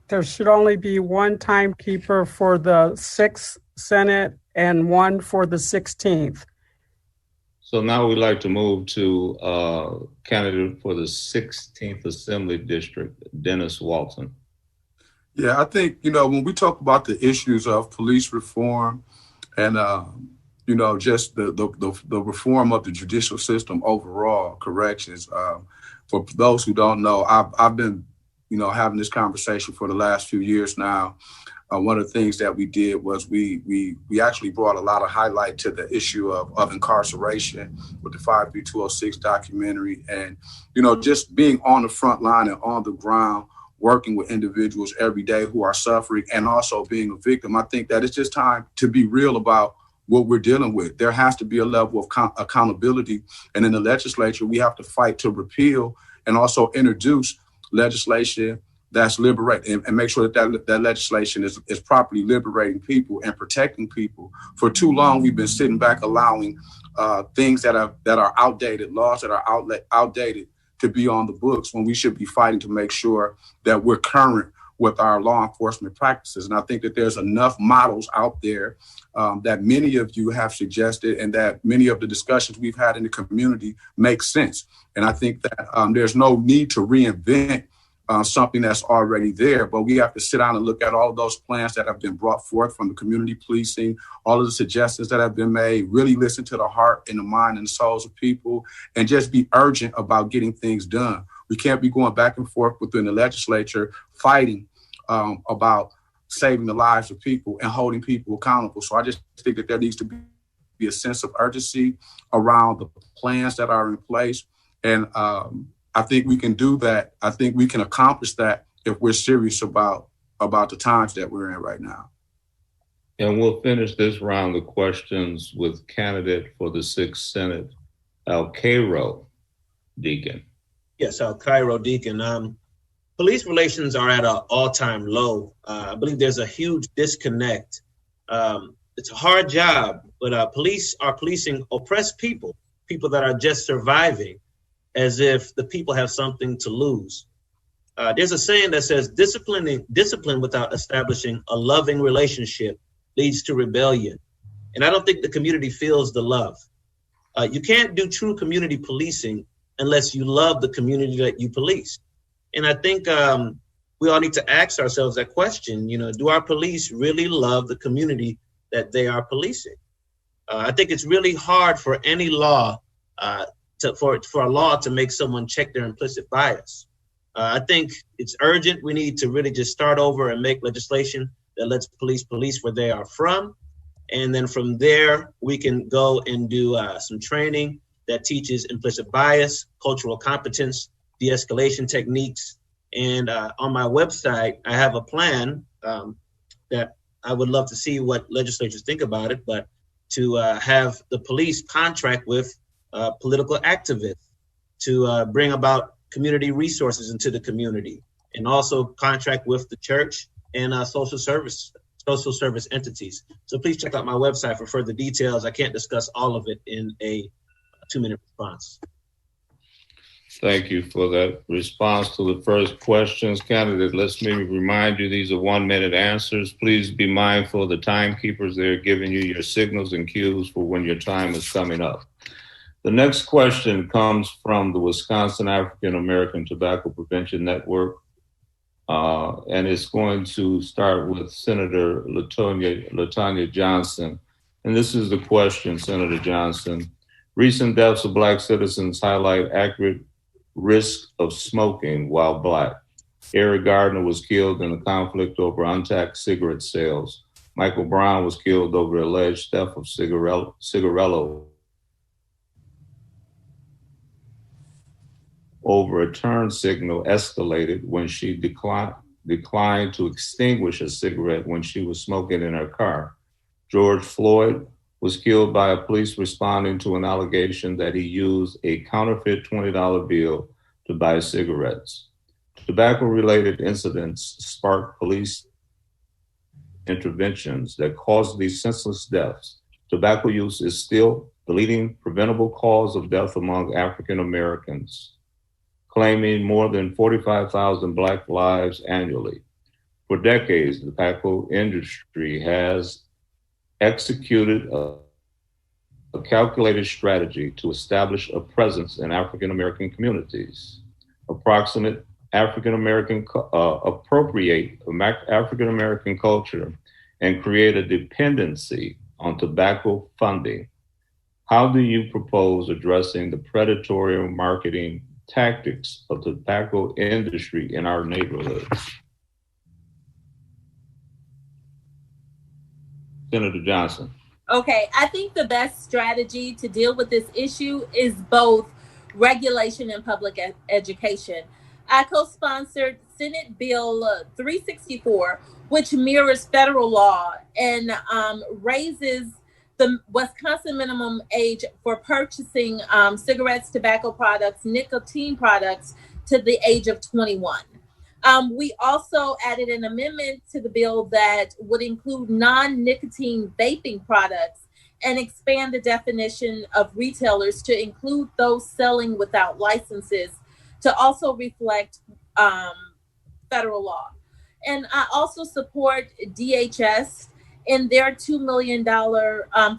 there should only be 1 timekeeper for the 6th Senate and 1 for the 16th. So now we'd like to move to candidate for the 16th Assembly District, Dennis Walton. Yeah, I think, when we talk about the issues of police reform and, just the reform of the judicial system overall, corrections, for those who don't know, I've been, having this conversation for the last few years now. One of the things that we did was we actually brought a lot of highlight to the issue of incarceration with the 53206 documentary, and just being on the front line and on the ground, working with individuals every day who are suffering and also being a victim. I think that it's just time to be real about what we're dealing with. There has to be a level of accountability, and in the legislature we have to fight to repeal and also introduce legislation that's liberating, and make sure that legislation is properly liberating people and protecting people. For too long, we've been sitting back allowing things that are outdated, laws that are outdated, to be on the books, when we should be fighting to make sure that we're current with our law enforcement practices. And I think that there's enough models out there that many of you have suggested, and that many of the discussions we've had in the community make sense. And I think that there's no need to reinvent something that's already there, but we have to sit down and look at all of those plans that have been brought forth from the community policing, all of the suggestions that have been made, really listen to the heart and the mind and the souls of people, and just be urgent about getting things done. We can't be going back and forth within the legislature fighting about saving the lives of people and holding people accountable. So I just think that there needs to be a sense of urgency around the plans that are in place. And I think we can do that. I think we can accomplish that if we're serious about the times that we're in right now. And we'll finish this round of questions with candidate for the 6th Senate, Alcrio Deacon. Yes, Alcrio Deacon. Police relations are at an all-time low. I believe there's a huge disconnect. It's a hard job, but police are policing oppressed people that are just surviving, as if the people have something to lose. There's a saying that says discipline without establishing a loving relationship leads to rebellion. And I don't think the community feels the love. You can't do true community policing unless you love the community that you police. And I think we all need to ask ourselves that question, do our police really love the community that they are policing? I think it's really hard for any law for a law to make someone check their implicit bias. I think it's urgent. We need to really just start over and make legislation that lets police where they are from. And then from there, we can go and do some training that teaches implicit bias, cultural competence, de-escalation techniques. And on my website, I have a plan that I would love to see what legislatures think about it, but to have the police contract with political activists to bring about community resources into the community, and also contract with the church and social service entities. So please check out my website for further details. I can't discuss all of it in a 2-minute response. Thank you for that response to the first questions. Candidate, let me remind you, these are 1-minute answers. Please be mindful of the timekeepers. They're giving you your signals and cues for when your time is coming up. The next question comes from the Wisconsin African American Tobacco Prevention Network, and it's going to start with Senator LaTonya Johnson. And this is the question, Senator Johnson. Recent deaths of Black citizens highlight accurate risk of smoking while Black. Eric Gardner was killed in a conflict over untaxed cigarette sales. Michael Brown was killed over alleged theft of cigarillo. Over a turn signal escalated when she declined to extinguish a cigarette when she was smoking in her car. George Floyd was killed by a police responding to an allegation that he used a counterfeit $20 bill to buy cigarettes. Tobacco-related incidents sparked police interventions that caused these senseless deaths. Tobacco use is still the leading preventable cause of death among African Americans, claiming more than 45,000 Black lives annually. For decades, the tobacco industry has executed a calculated strategy to establish a presence in African American communities. Appropriate African American culture and create a dependency on tobacco funding. How do you propose addressing the predatory marketing tactics of the tobacco industry in our neighborhoods? Senator Johnson. Okay, I think the best strategy to deal with this issue is both regulation and public education. I co-sponsored Senate Bill 364, which mirrors federal law and raises the Wisconsin minimum age for purchasing cigarettes, tobacco products, nicotine products to the age of 21. We also added an amendment to the bill that would include non-nicotine vaping products and expand the definition of retailers to include those selling without licenses to also reflect federal law. And I also support DHS in their $2 million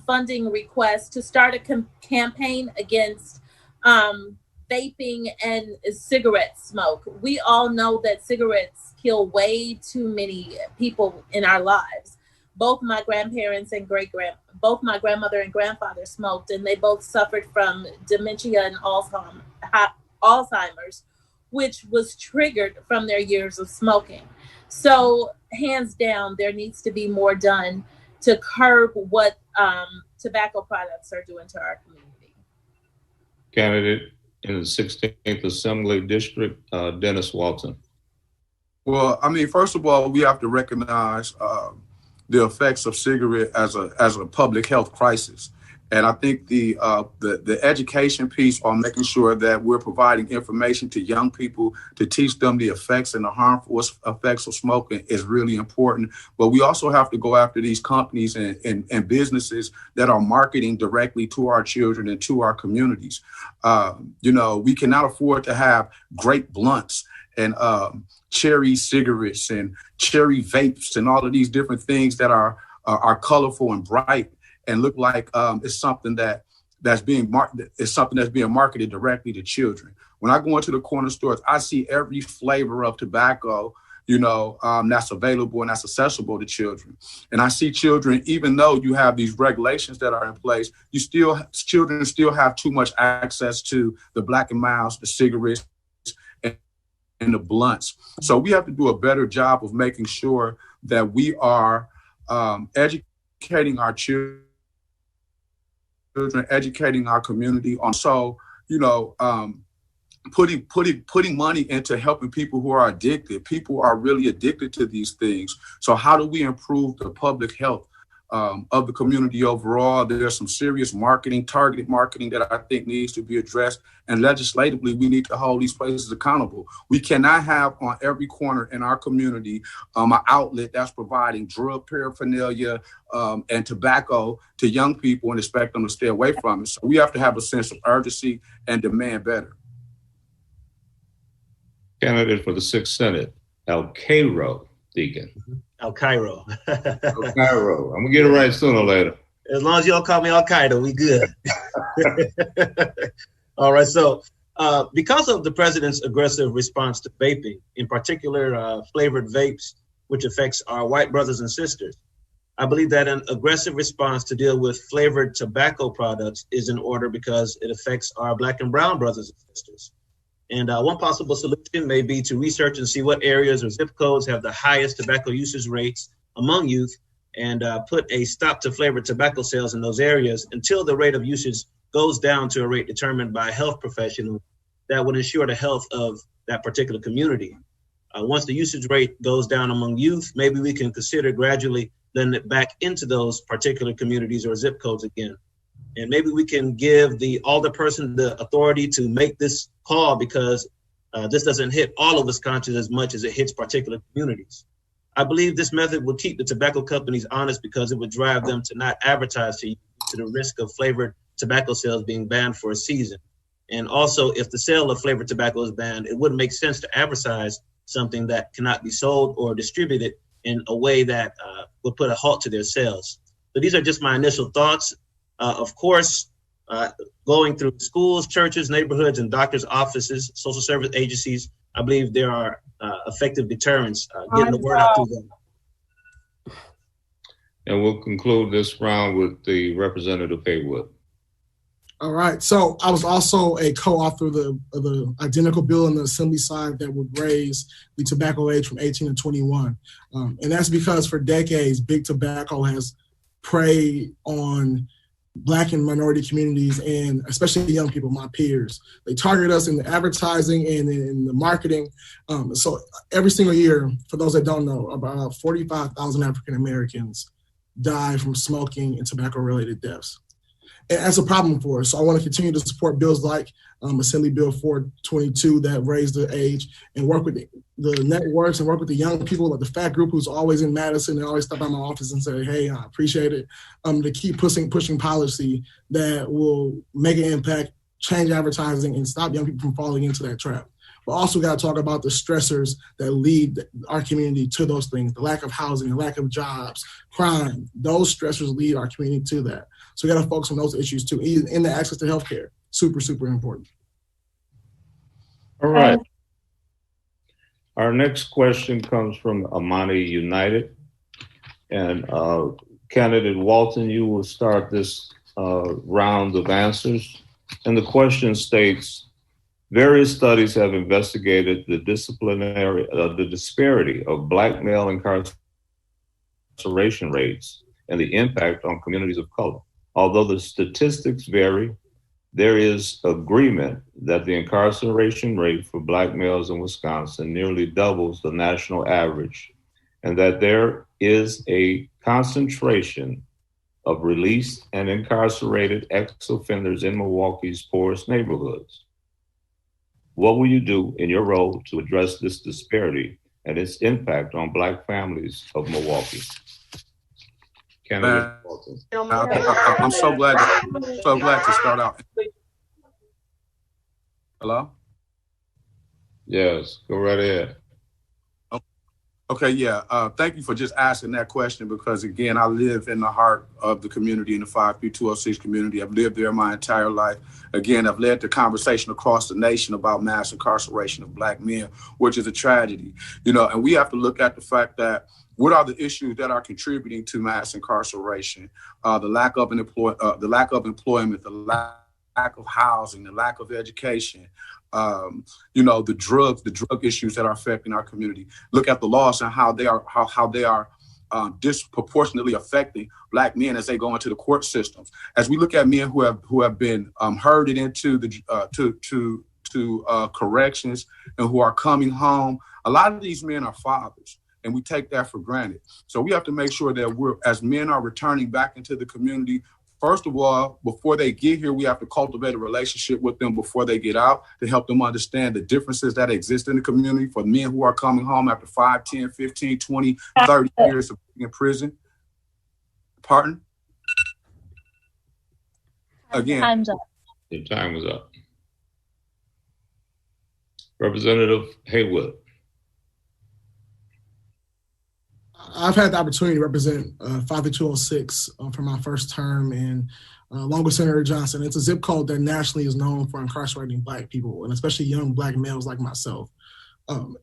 funding request to start a campaign against vaping and cigarette smoke. We all know that cigarettes kill way too many people in our lives. Both my grandparents and both my grandmother and grandfather smoked, and they both suffered from dementia and Alzheimer's, which was triggered from their years of smoking. So hands down, there needs to be more done to curb what tobacco products are doing to our community. Candidate in the 16th Assembly District, Dennis Walton. Well, I mean, first of all, we have to recognize the effects of cigarette as a public health crisis. And I think the education piece on making sure that we're providing information to young people to teach them the effects and the harmful effects of smoking is really important. But we also have to go after these companies and businesses that are marketing directly to our children and to our communities. We cannot afford to have great blunts and cherry cigarettes and cherry vapes and all of these different things that are colorful and bright and look like it's something that's being marketed directly to children. When I go into the corner stores, I see every flavor of tobacco, that's available and that's accessible to children. And I see children, even though you have these regulations that are in place, children still have too much access to the Black and Milds, the cigarettes, and the blunts. So we have to do a better job of making sure that we are educating our children, educating our community on putting money into helping people who are addicted. People are really addicted to these things. So how do we improve the public health of the community overall? There's some serious targeted marketing that I think needs to be addressed. And legislatively, we need to hold these places accountable. We cannot have on every corner in our community an outlet that's providing drug paraphernalia and tobacco to young people and expect them to stay away from it. So we have to have a sense of urgency and demand better. Candidate for the 6th Senate, Alcrio Deacon. Alcrio. Alciro. I'm gonna get it right sooner or later. As long as you don't call me Al-Qaeda, we good. All right. So because of the president's aggressive response to vaping, in particular flavored vapes, which affects our white brothers and sisters, I believe that an aggressive response to deal with flavored tobacco products is in order because it affects our Black and brown brothers and sisters. And one possible solution may be to research and see what areas or zip codes have the highest tobacco usage rates among youth and put a stop to flavored tobacco sales in those areas until the rate of usage goes down to a rate determined by a health professional that would ensure the health of that particular community. Once the usage rate goes down among youth, maybe we can consider gradually letting it back into those particular communities or zip codes again. And maybe we can give the alderperson the authority to make this call because this doesn't hit all of Wisconsin as much as it hits particular communities. I believe this method will keep the tobacco companies honest because it would drive them to not advertise to you to the risk of flavored tobacco sales being banned for a season. And also, if the sale of flavored tobacco is banned, it wouldn't make sense to advertise something that cannot be sold or distributed in a way that would put a halt to their sales. So these are just my initial thoughts. Of course, going through schools, churches, neighborhoods, and doctors' offices, social service agencies, I believe there are effective deterrents getting the word out to them. And we'll conclude this round with the Representative Haywood. All right. So I was also a co-author of the identical bill in the Assembly side that would raise the tobacco age from 18 to 21. And that's because for decades, big tobacco has preyed on Black and minority communities, and especially young people, my peers. They target us in the advertising and in the marketing. So every single year, for those that don't know, about 45,000 African Americans die from smoking and tobacco-related deaths. And that's a problem for us. So I want to continue to support bills like Assembly Bill 422 that raised the age, and work with the networks and work with the young people, like the FAT group who's always in Madison. They always stop by my office and say, hey, I appreciate it. To keep pushing policy that will make an impact, change advertising, and stop young people from falling into that trap. But also got to talk about the stressors that lead our community to those things, the lack of housing, the lack of jobs, crime. Those stressors lead our community to that. So we got to focus on those issues too, in the access to healthcare. Super, super important. All right. Our next question comes from Amani United. And candidate Walton, you will start this round of answers. And the question states, various studies have investigated the disparity of Black male incarceration rates and the impact on communities of color. Although the statistics vary, there is agreement that the incarceration rate for Black males in Wisconsin nearly doubles the national average, and that there is a concentration of released and incarcerated ex-offenders in Milwaukee's poorest neighborhoods. What will you do in your role to address this disparity and its impact on Black families of Milwaukee? Candidate Walton. I'm so glad to start out. Hello? Yes, go right ahead. Okay, yeah. Thank you for just asking that question, because again, I live in the heart of the community, in the 53206 community. I've lived there my entire life. Again, I've led the conversation across the nation about mass incarceration of Black men, which is a tragedy. And we have to look at the fact that what are the issues that are contributing to mass incarceration? The lack of employment, the lack of housing, the lack of education. The drug issues that are affecting our community. Look at the laws and how they are disproportionately affecting Black men as they go into the court systems. As we look at men who have been herded into the to corrections and who are coming home, a lot of these men are fathers, and we take that for granted. So we have to make sure that as men are returning back into the community, first of all, before they get here, we have to cultivate a relationship with them before they get out, to help them understand the differences that exist in the community for men who are coming home after 5, 10, 15, 20, 30 years of being in prison. Pardon? Again. Time's up. Your time is up. Representative Haywood. I've had the opportunity to represent 53206 for my first term, and along with Senator Johnson, it's a zip code that nationally is known for incarcerating Black people, and especially young Black males like myself.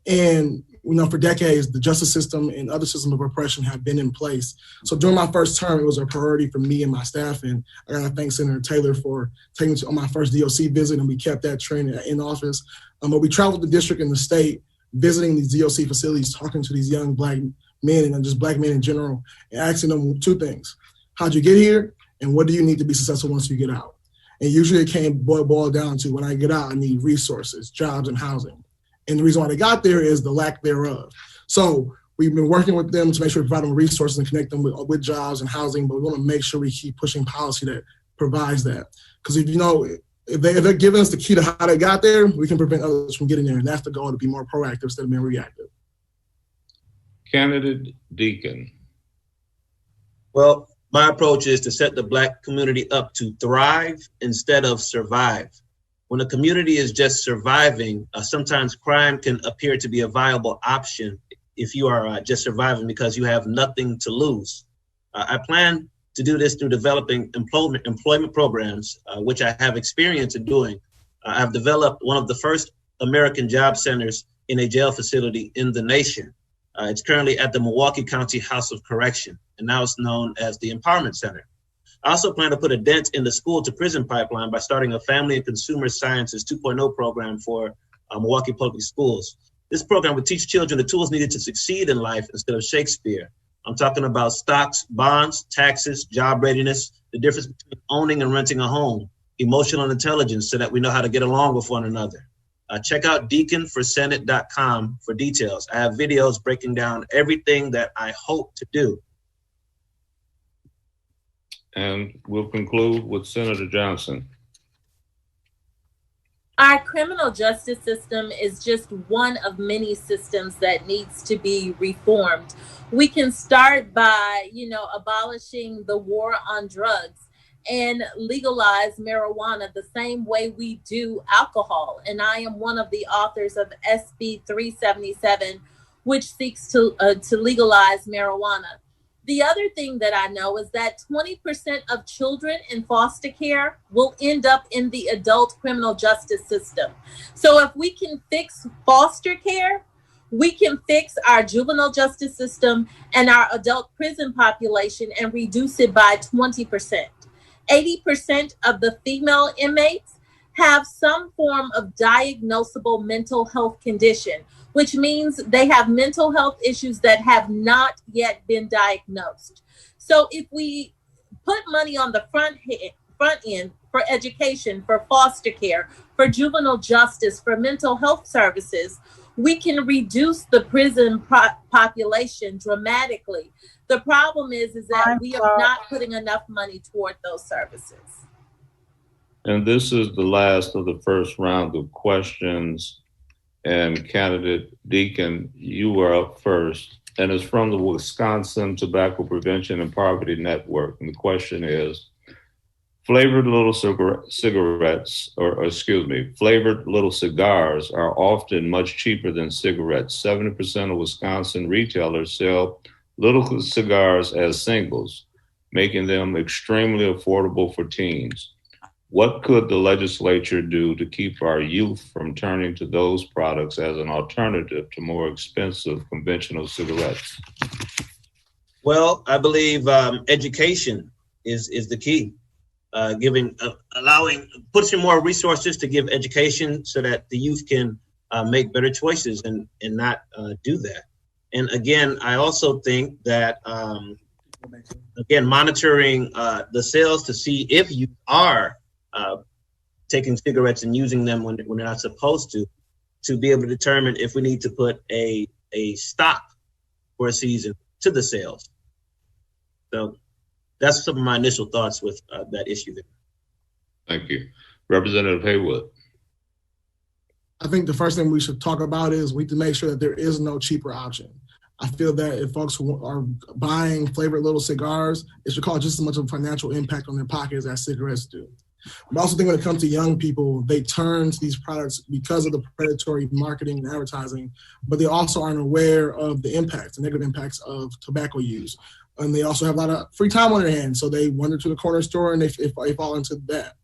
And for decades, the justice system and other systems of repression have been in place. So during my first term, it was a priority for me and my staff, and I got to thank Senator Taylor for taking me on my first DOC visit, and we kept that trend in office. But we traveled the district and the state, visiting these DOC facilities, talking to these young Black men and just Black men in general, and asking them two things: how'd you get here, and what do you need to be successful once you get out? And usually it came boiled down to, when I get out, I need resources, jobs, and housing. And the reason why they got there is the lack thereof. So we've been working with them to make sure we provide them resources and connect them with jobs and housing, but we want to make sure we keep pushing policy that provides that. Because if they're giving us the key to how they got there, we can prevent others from getting there. And that's the goal, to be more proactive instead of being reactive. Candidate Deacon. Well, my approach is to set the Black community up to thrive instead of survive. When a community is just surviving, sometimes crime can appear to be a viable option if you are just surviving because you have nothing to lose. I plan to do this through developing employment programs, which I have experience in doing. I've developed one of the first American job centers in a jail facility in the nation. It's currently at the Milwaukee County House of Correction, and now it's known as the Empowerment Center. I also plan to put a dent in the school-to-prison pipeline by starting a Family and Consumer Sciences 2.0 program for Milwaukee Public Schools. This program would teach children the tools needed to succeed in life instead of Shakespeare. I'm talking about stocks, bonds, taxes, job readiness, the difference between owning and renting a home, emotional intelligence so that we know how to get along with one another. Check out deaconforsenate.com for details. I have videos breaking down everything that I hope to do. And we'll conclude with Senator Johnson. Our criminal justice system is just one of many systems that needs to be reformed. We can start by, abolishing the war on drugs and legalize marijuana the same way we do alcohol. And I am one of the authors of SB 377, which seeks to legalize marijuana. The other thing that I know is that 20% of children in foster care will end up in the adult criminal justice system. So if we can fix foster care, we can fix our juvenile justice system and our adult prison population and reduce it by 20%. 80% of the female inmates have some form of diagnosable mental health condition, which means they have mental health issues that have not yet been diagnosed. So if we put money on the front end for education, for foster care, for juvenile justice, for mental health services, we can reduce the prison population dramatically. The problem is that we are not putting enough money toward those services. And this is the last of the first round of questions. And Candidate Deacon, you are up first. And it's from the Wisconsin Tobacco Prevention and Poverty Network. And the question is, flavored little cigars are often much cheaper than cigarettes. 70% of Wisconsin retailers sell little cigars as singles, making them extremely affordable for teens. What could the legislature do to keep our youth from turning to those products as an alternative to more expensive conventional cigarettes? Well, I believe education is the key. Pushing more resources to give education so that the youth can make better choices and not do that. And again, I also think that, monitoring the sales to see if you are taking cigarettes and using them when they're not supposed to be able to determine if we need to put a stop for a season to the sales. So that's some of my initial thoughts with that issue there. Thank you. Representative Haywood. I think the first thing we should talk about is we need to make sure that there is no cheaper option. I feel that if folks are buying flavored little cigars, it should cause just as much of a financial impact on their pockets as cigarettes do. But I also think when it comes to young people, they turn to these products because of the predatory marketing and advertising, but they also aren't aware of the impacts, the negative impacts of tobacco use. And they also have a lot of free time on their hands, so they wander to the corner store and they fall into that.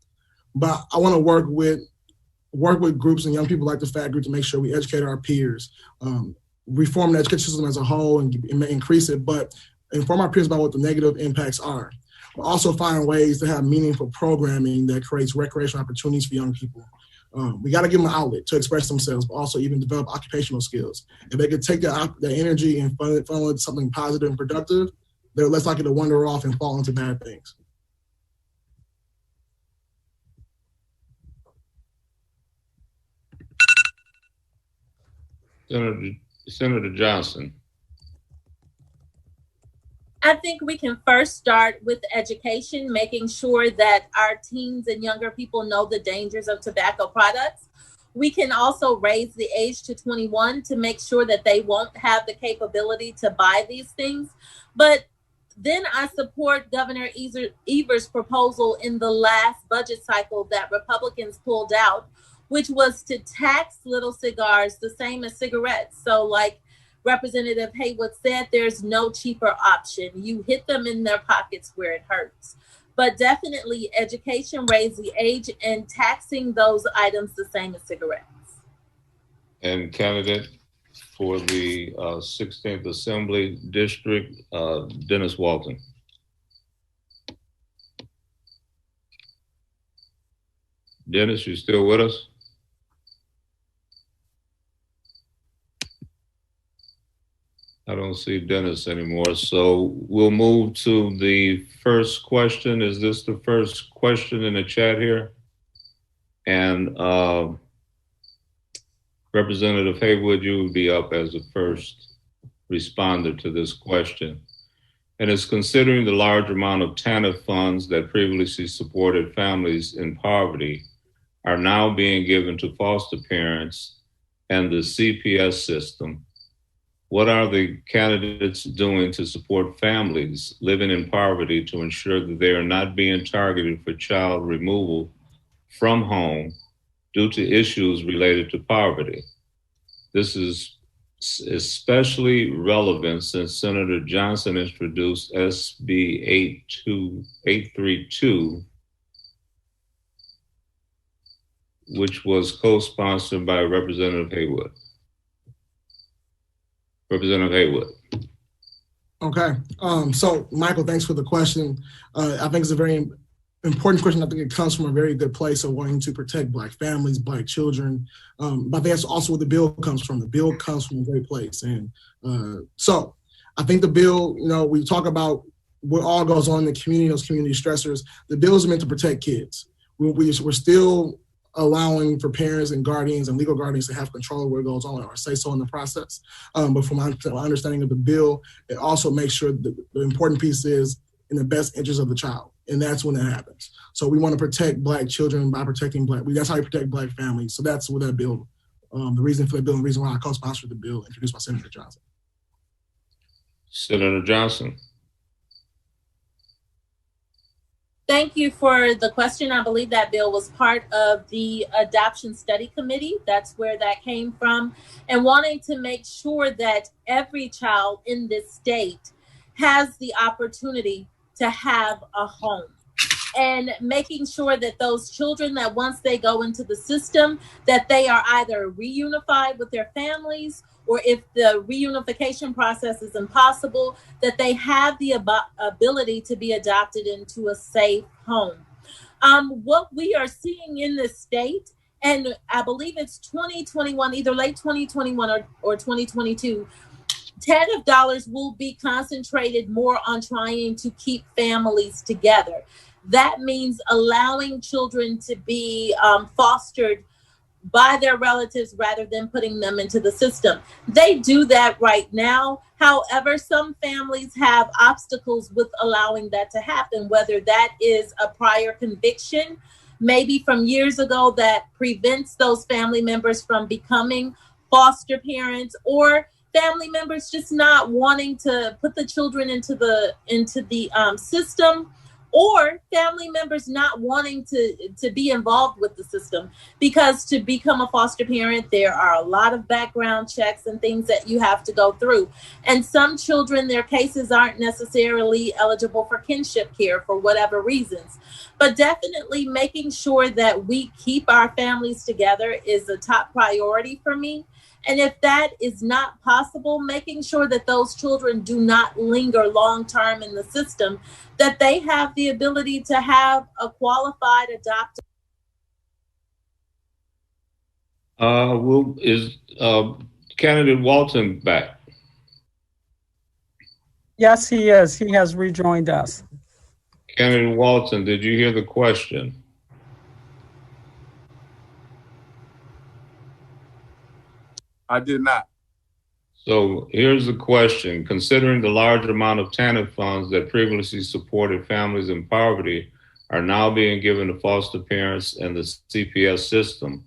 But I want to work with groups and young people like the FAT Group to make sure we educate our peers, reform the education system as a whole and increase it, but inform our peers about what the negative impacts are. But also find ways to have meaningful programming that creates recreational opportunities for young people. We got to give them an outlet to express themselves, but also even develop occupational skills. If they could take that energy and funnel it into something positive and productive, they're less likely to wander off and fall into bad things. Senator Johnson. I think we can first start with education, making sure that our teens and younger people know the dangers of tobacco products. We can also raise the age to 21 to make sure that they won't have the capability to buy these things. But then I support Governor Evers' proposal in the last budget cycle that Republicans pulled out, which was to tax little cigars the same as cigarettes. So like Representative Haywood said, there's no cheaper option. You hit them in their pockets where it hurts. But definitely education, raise the age, and taxing those items the same as cigarettes. And candidate for the 16th Assembly District, Dennis Walton. Dennis, you still with us? I don't see Dennis anymore. So we'll move to the first question. Is this the first question in the chat here? And Representative Haywood, you will be up as the first responder to this question. and is considering the large amount of TANF funds that previously supported families in poverty are now being given to foster parents and the CPS system. What are the candidates doing to support families living in poverty to ensure that they are not being targeted for child removal from home due to issues related to poverty? This is especially relevant since Senator Johnson introduced SB 832, which was co-sponsored by Representative Haywood. Representative Haywood. Okay. So, Michael, thanks for the question. I think it's a very important question. I think it comes from a very good place of wanting to protect Black families, Black children. But that's also where the bill comes from. The bill comes from a great place. And so I think the bill, we talk about what all goes on in the community, those community stressors. The bill is meant to protect kids. We're still allowing for parents and guardians and legal guardians to have control of what goes on or say so in the process. But from my understanding of the bill, it also makes sure that the important piece is in the best interest of the child. And that's when that happens. So we want to protect Black children by protecting that's how you protect Black families. So that's what that bill, the reason for the bill and the reason why I co-sponsored the bill introduced by Senator Johnson. Senator Johnson. Thank you for the question. I believe that bill was part of the Adoption Study Committee. That's where that came from. And wanting to make sure that every child in this state has the opportunity to have a home. And making sure that those children that once they go into the system, that they are either reunified with their families, or if the reunification process is impossible, that they have the ability to be adopted into a safe home. What we are seeing in this state, and I believe it's 2021, either late 2021 or 2022, TANF dollars will be concentrated more on trying to keep families together. That means allowing children to be fostered by their relatives rather than putting them into the system. They do that right now. However, some families have obstacles with allowing that to happen, whether that is a prior conviction, maybe from years ago, that prevents those family members from becoming foster parents, or family members just not wanting to put the children into the system, or family members not wanting to be involved with the system. Because to become a foster parent, there are a lot of background checks and things that you have to go through. And some children, their cases aren't necessarily eligible for kinship care for whatever reasons. But definitely making sure that we keep our families together is a top priority for me. And if that is not possible, making sure that those children do not linger long-term in the system, that they have the ability to have a qualified adoptive. Is candidate Walton back? Yes, he is. He has rejoined us. Candidate Walton, did you hear the question? I did not. So here's the question. Considering the large amount of TANF funds that previously supported families in poverty are now being given to foster parents and the CPS system,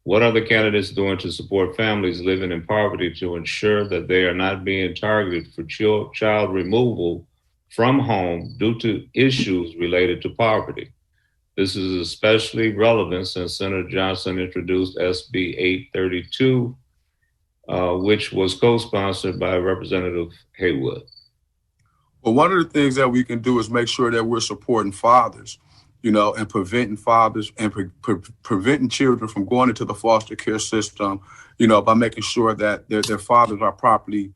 what are the candidates doing to support families living in poverty to ensure that they are not being targeted for child removal from home due to issues related to poverty? This is especially relevant since Senator Johnson introduced SB 832, which was co-sponsored by Representative Haywood. Well, one of the things that we can do is make sure that we're supporting fathers, and preventing fathers and preventing children from going into the foster care system, by making sure that their fathers are properly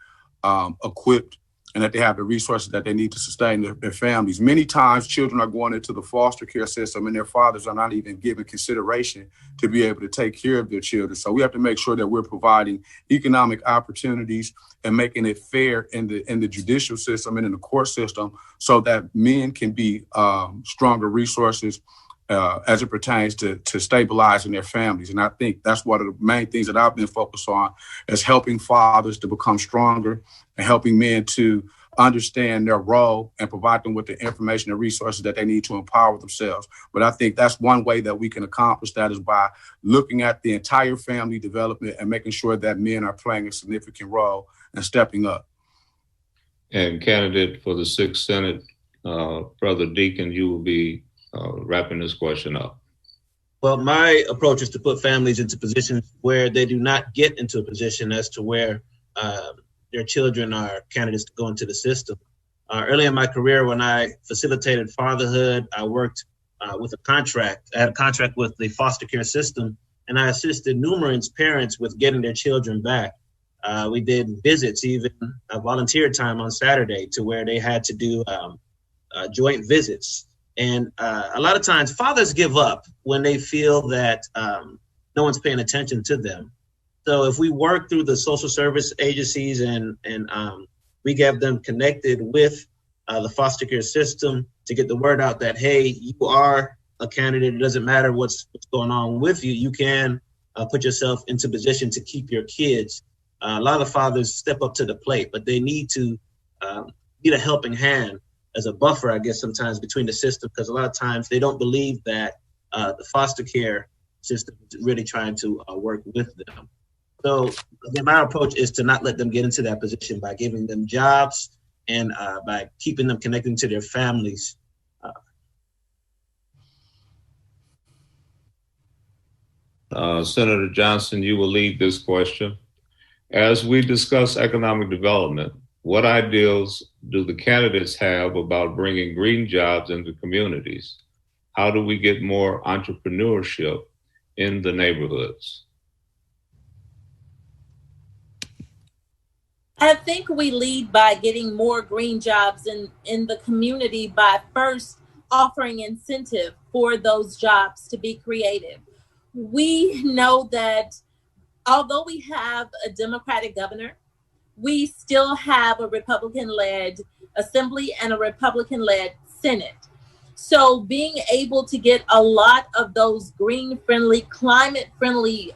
equipped and that they have the resources that they need to sustain their families. Many times children are going into the foster care system and their fathers are not even given consideration to be able to take care of their children. So we have to make sure that we're providing economic opportunities and making it fair in the judicial system and in the court system so that men can be stronger resources as it pertains to stabilizing their families. And I think that's one of the main things that I've been focused on, is helping fathers to become stronger and helping men to understand their role and provide them with the information and resources that they need to empower themselves. But I think that's one way that we can accomplish that is by looking at the entire family development and making sure that men are playing a significant role and stepping up. And candidate for the 6th Senate, Brother Deacon, you will be wrapping this question up. Well, my approach is to put families into positions where they do not get into a position as to where their children are candidates to go into the system. Early in my career, when I facilitated fatherhood, I worked with a contract. I had a contract with the foster care system, and I assisted numerous parents with getting their children back. We did visits, even volunteer time on Saturday, to where they had to do joint visits. And a lot of times fathers give up when they feel that no one's paying attention to them. So if we work through the social service agencies and we get them connected with the foster care system to get the word out that, hey, you are a candidate. It doesn't matter what's going on with you. You can put yourself into position to keep your kids. A lot of fathers step up to the plate, but they need to be a helping hand as a buffer, I guess, sometimes between the system, because a lot of times they don't believe that the foster care system is really trying to work with them. So again, my approach is to not let them get into that position by giving them jobs and by keeping them connected to their families. Senator Johnson, you will lead this question. As we discuss economic development, what ideals do the candidates have about bringing green jobs into communities? How do we get more entrepreneurship in the neighborhoods? I think we lead by getting more green jobs in the community by first offering incentive for those jobs to be created. We know that although we have a Democratic governor, we still have a Republican-led Assembly and a Republican-led Senate. So being able to get a lot of those green-friendly, climate-friendly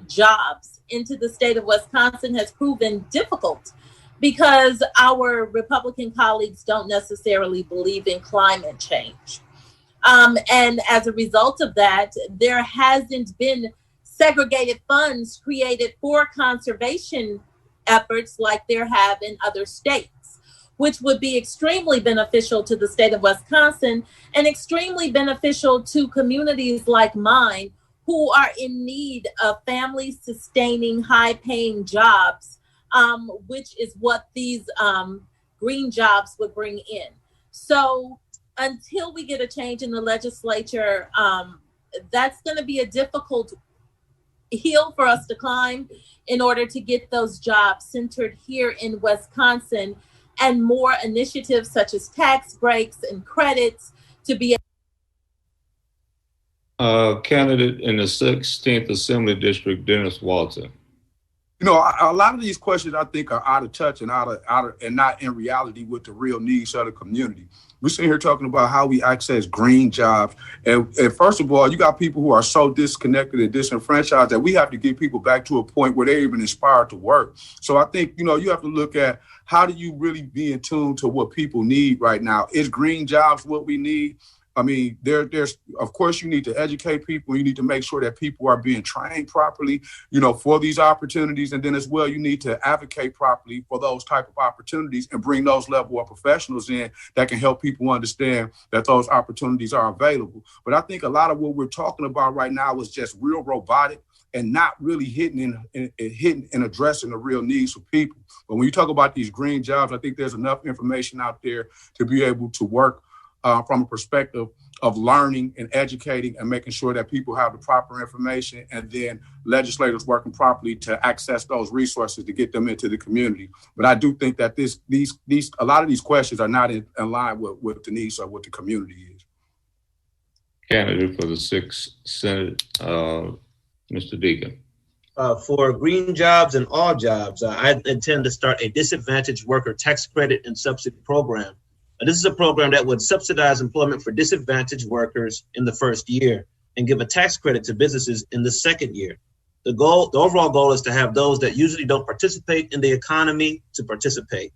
jobs into the state of Wisconsin has proven difficult because our Republican colleagues don't necessarily believe in climate change. And as a result of that, there hasn't been segregated funds created for conservation efforts like there have in other states, which would be extremely beneficial to the state of Wisconsin and extremely beneficial to communities like mine who are in need of family-sustaining, high-paying jobs, which is what these green jobs would bring in. So until we get a change in the legislature, that's going to be a difficult hill for us to climb in order to get those jobs centered here in Wisconsin and more initiatives such as tax breaks and credits to be Candidate in the 16th Assembly District, Dennis Walton. You know, a lot of these questions I think are out of touch and and not in reality with the real needs of the community. We're sitting here talking about how we access green jobs. And first of all, you got people who are so disconnected and disenfranchised that we have to get people back to a point where they're even inspired to work. So I think, you know, you have to look at how do you really be in tune to what people need right now? Is green jobs what we need? I mean, there's, of course, you need to educate people. You need to make sure that people are being trained properly, you know, for these opportunities. And then as well, you need to advocate properly for those type of opportunities and bring those level of professionals in that can help people understand that those opportunities are available. But I think a lot of what we're talking about right now is just real robotic and not really hitting and addressing the real needs of people. But when you talk about these green jobs, I think there's enough information out there to be able to work from a perspective of learning and educating and making sure that people have the proper information, and then legislators working properly to access those resources to get them into the community. But I do think that a lot of these questions are not in line with the needs of what the community is. Candidate for the 6th Senate, Mr. Deacon. For green jobs and all jobs, I intend to start a disadvantaged worker tax credit and subsidy program. This is a program that would subsidize employment for disadvantaged workers in the first year and give a tax credit to businesses in the second year. The overall goal is to have those that usually don't participate in the economy to participate.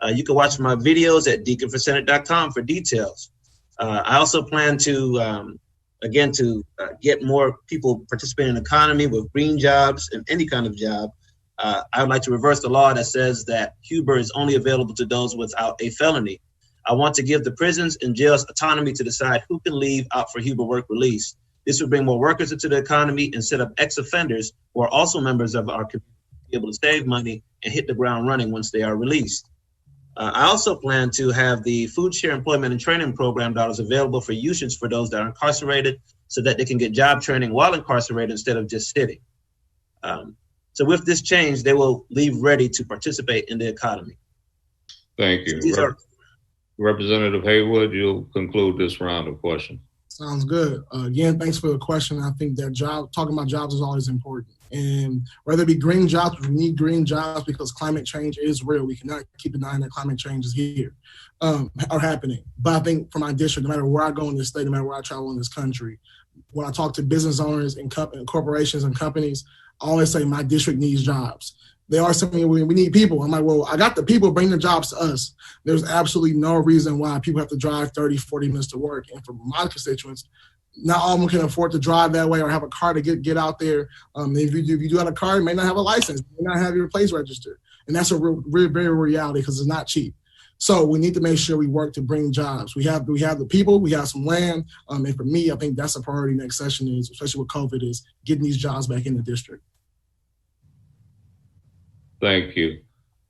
You can watch my videos at deaconforsenate.com for details. I also plan to, get more people participating in the economy with green jobs and any kind of job. I would like to reverse the law that says that Huber is only available to those without a felony. I want to give the prisons and jails autonomy to decide who can leave out for Huber work release. This would bring more workers into the economy and set up ex-offenders who are also members of our community to be able to save money and hit the ground running once they are released. I also plan to have the Food Share Employment and Training Program dollars available for usage for those that are incarcerated so that they can get job training while incarcerated instead of just sitting. So with this change, they will leave ready to participate in the economy. Thank you. Representative Haywood, you'll conclude this round of questions. Sounds good. Again, thanks for the question. I think that talking about jobs is always important. And whether it be green jobs, we need green jobs because climate change is real. We cannot keep denying that climate change is here or happening. But I think for my district, no matter where I go in this state, no matter where I travel in this country, when I talk to business owners and corporations and companies, I always say my district needs jobs. They are saying we need people. I'm like, well, I got the people, bring the jobs to us. There's absolutely no reason why people have to drive 30, 40 minutes to work. And for my constituents, not all of them can afford to drive that way or have a car to get out there. If you do have a car, you may not have a license, you may not have your place registered. And that's a very real reality because it's not cheap. So we need to make sure we work to bring jobs. We have the people, we have some land. And for me, I think that's a priority next session is, especially with COVID, is getting these jobs back in the district. Thank you.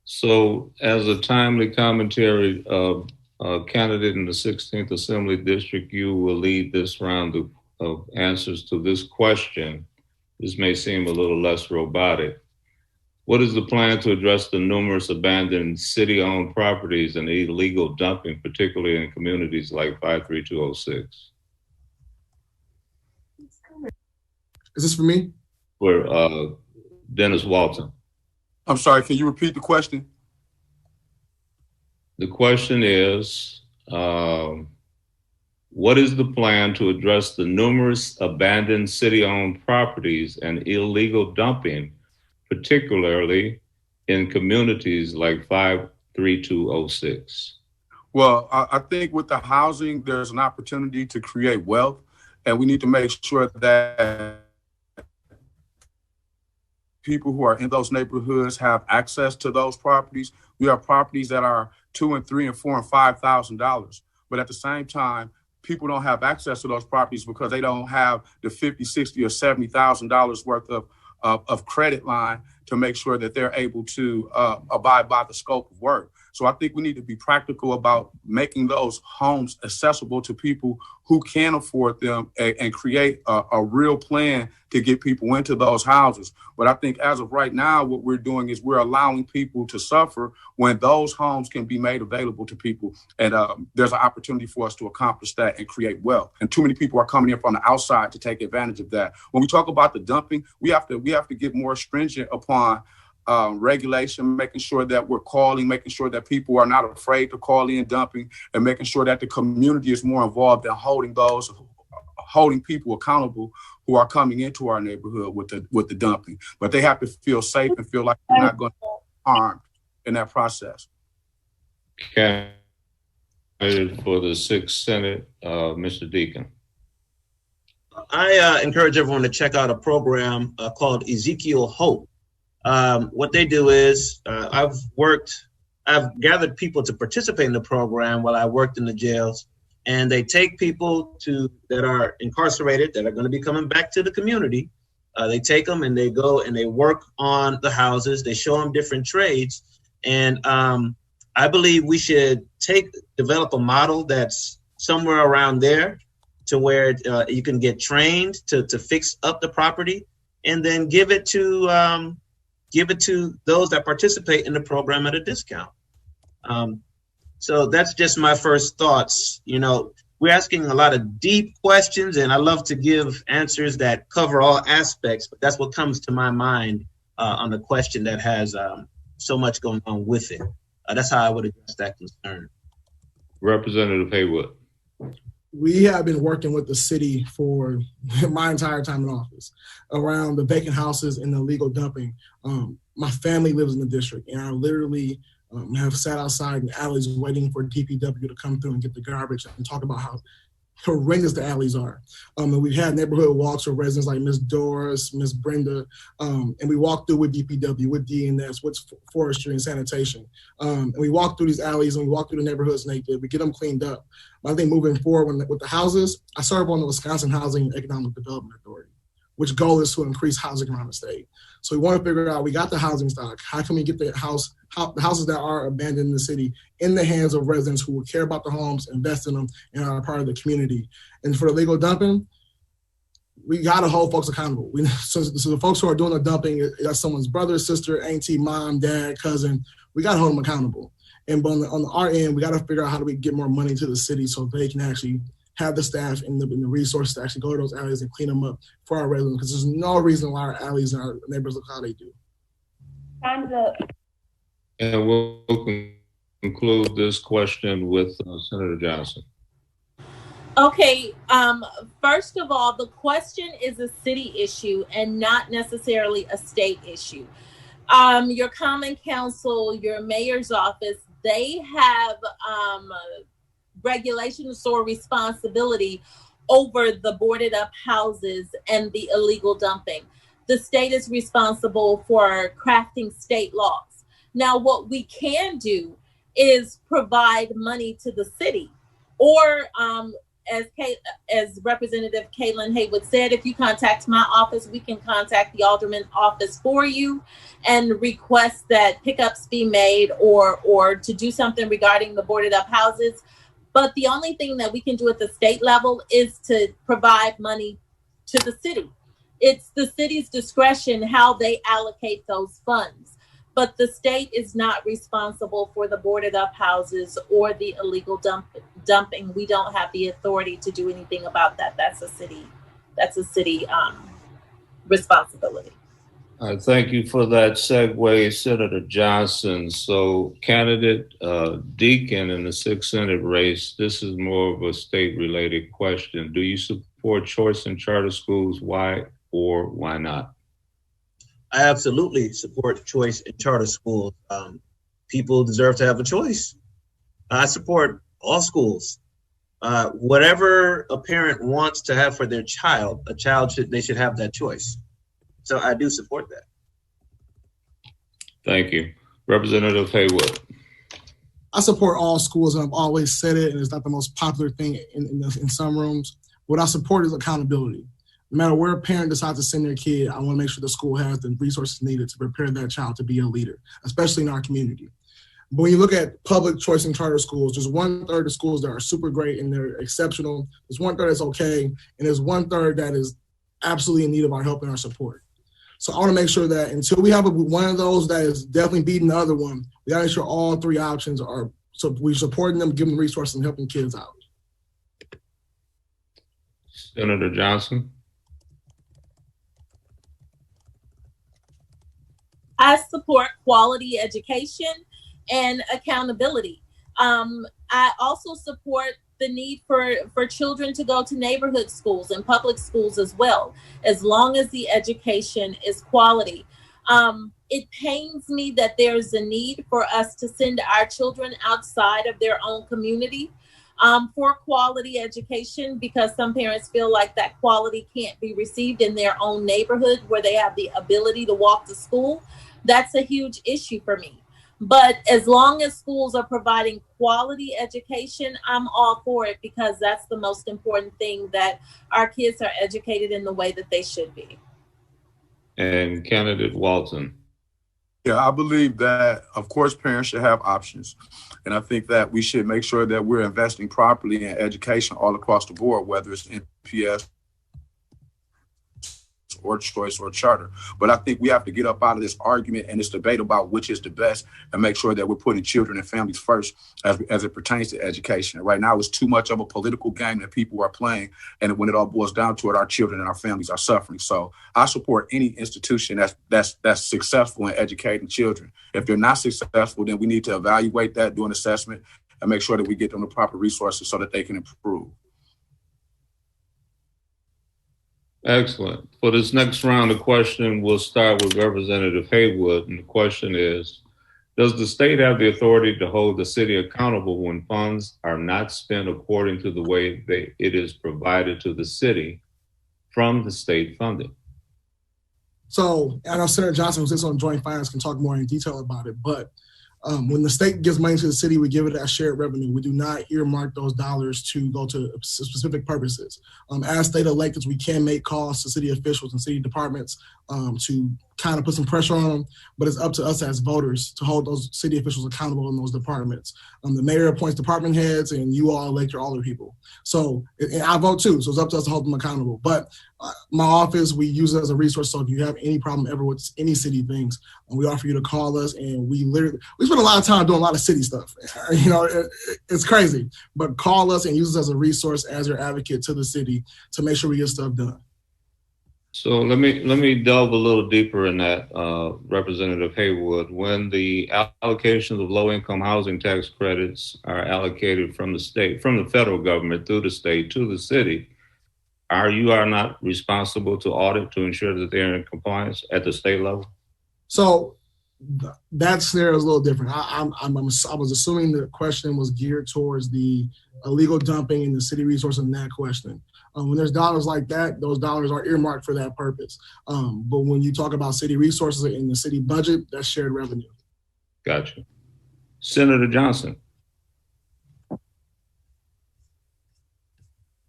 So as a timely commentary candidate in the 16th Assembly District, you will lead this round of answers to this question. This may seem a little less robotic. What is the plan to address the numerous abandoned city-owned properties and illegal dumping, particularly in communities like 53206? Is this for me? For Dennis Walton. I'm sorry, can you repeat the question? The question is, what is the plan to address the numerous abandoned city-owned properties and illegal dumping, particularly in communities like 53206? Well, I think with the housing, there's an opportunity to create wealth, and we need to make sure that people who are in those neighborhoods have access to those properties. We have properties that are $2,000 and $3,000 and $4,000 and $5,000, but at the same time, people don't have access to those properties because they don't have the $50,000, $60,000, or $70,000 worth of credit line to make sure that they're able to abide by the scope of work. So I think we need to be practical about making those homes accessible to people who can afford them and create a real plan to get people into those houses. But I think as of right now, what we're doing is we're allowing people to suffer when those homes can be made available to people. And there's an opportunity for us to accomplish that and create wealth. And too many people are coming in from the outside to take advantage of that. When we talk about the dumping, we have to get more stringent upon regulation, making sure that we're calling, making sure that people are not afraid to call in dumping, and making sure that the community is more involved in holding people accountable who are coming into our neighborhood with the dumping. But they have to feel safe and feel like they're not going to be harmed in that process. Candidate for the 6th Senate, Mr. Deacon. I encourage everyone to check out a program called Ezekiel Hope. What they do is I've gathered people to participate in the program while I worked in the jails, and they take people that are incarcerated that are going to be coming back to the community. They take them and they go and they work on the houses. They show them different trades. And I believe we should develop a model that's somewhere around there to where you can get trained to fix up the property and then give it to those that participate in the program at a discount. So that's just my first thoughts. You know, we're asking a lot of deep questions, and I love to give answers that cover all aspects, but that's what comes to my mind on the question that has so much going on with it. That's how I would address that concern. Representative Haywood. We have been working with the city for my entire time in office around the vacant houses and the illegal dumping. My family lives in the district, and I literally have sat outside in alleys waiting for DPW to come through and get the garbage and talk about how horrendous the alleys are. And we've had neighborhood walks with residents like Miss Doris, Miss Brenda, and we walk through with DPW, with DNS, with forestry and sanitation. And we walk through these alleys and we walk through the neighborhoods naked. We get them cleaned up. But I think moving forward with the houses, I serve on the Wisconsin Housing and Economic Development Authority, which goal is to increase housing around the state. So we want to figure out, we got the housing stock. How can we get the houses that are abandoned in the city in the hands of residents who will care about the homes, invest in them, and are a part of the community? And for the legal dumping, we got to hold folks accountable. So the folks who are doing the dumping, that's someone's brother, sister, auntie, mom, dad, cousin. We got to hold them accountable. And on our end, we got to figure out how do we get more money to the city so they can actually have the staff and the resources to actually go to those alleys and clean them up for our residents, because there's no reason why our alleys and our neighbors look how they do. Time's up. And we'll conclude this question with Senator Johnson. Okay, first of all, the question is a city issue and not necessarily a state issue. Your common council, your mayor's office, they have regulations or responsibility over the boarded up houses and the illegal dumping. The state is responsible for crafting state laws. Now, what we can do is provide money to the city, or as Representative Kalan Haywood said, if you contact my office, we can contact the alderman office for you and request that pickups be made or to do something regarding the boarded up houses. But the only thing that we can do at the state level is to provide money to the city. It's the city's discretion how they allocate those funds. But the state is not responsible for the boarded up houses or the illegal dumping. We don't have the authority to do anything about that. That's a city responsibility. Thank you for that segue, Senator Johnson. So candidate Deacon in the 6th Senate race, this is more of a state-related question. Do you support choice in charter schools? Why or why not? I absolutely support choice in charter schools. People deserve to have a choice. I support all schools. Whatever a parent wants to have for their child, they should have that choice. So I do support that. Thank you. Representative Haywood. I support all schools, and I've always said it, and it's not the most popular thing in some rooms. What I support is accountability. No matter where a parent decides to send their kid, I want to make sure the school has the resources needed to prepare that child to be a leader, especially in our community. But when you look at public choice and charter schools, there's 1/3 of schools that are super great and they're exceptional. There's 1/3 that's okay, and there's 1/3 that is absolutely in need of our help and our support. So I want to make sure that until we have one of those that is definitely beating the other one, we got to make sure all three options are, so we're supporting them, giving them resources and helping kids out. Senator Johnson. I support quality education and accountability. I also support the need for children to go to neighborhood schools and public schools as well, as long as the education is quality. It pains me that there's a need for us to send our children outside of their own community for quality education, because some parents feel like that quality can't be received in their own neighborhood where they have the ability to walk to school. That's a huge issue for me. But as long as schools are providing quality education, I'm all for it, because that's the most important thing, that our kids are educated in the way that they should be. And candidate Walton. Yeah, I believe that, of course, parents should have options. And I think that we should make sure that we're investing properly in education all across the board, whether it's NPS or choice or charter. But I think we have to get up out of this argument and this debate about which is the best, and make sure that we're putting children and families first as it pertains to education. Right now, it's too much of a political game that people are playing. And when it all boils down to it, our children and our families are suffering. So I support any institution that's successful in educating children. If they're not successful, then we need to evaluate that, do an assessment, and make sure that we get them the proper resources so that they can improve. Excellent. For this next round of questions, we'll start with Representative Haywood. And the question is, Does the state have the authority to hold the city accountable when funds are not spent according to the way it is provided to the city from the state funding? So I know Senator Johnson, who sits on Joint Finance, can talk more in detail about it. But when the state gives money to the city, we give it as shared revenue. We do not earmark those dollars to go to specific purposes. As state electeds, we can make calls to city officials and city departments to kind of put some pressure on them, but it's up to us as voters to hold those city officials accountable in those departments. The mayor appoints department heads, and you all elect your alder people. So, and I vote too, so it's up to us to hold them accountable. But my office, we use it as a resource. So if you have any problem ever with any city things, we offer you to call us, and we spend a lot of time doing a lot of city stuff. You know, it's crazy, but call us and use us as a resource, as your advocate to the city to make sure we get stuff done. So let me delve a little deeper in that, Representative Haywood. When the allocations of low-income housing tax credits are allocated from the state, from the federal government through the state to the city, you are not responsible to audit to ensure that they're in compliance at the state level? So that scenario is a little different. I was assuming the question was geared towards the illegal dumping and the city resource in that question. When there's dollars like that, those dollars are earmarked for that purpose. But when you talk about city resources in the city budget, that's shared revenue. Gotcha. Senator Johnson.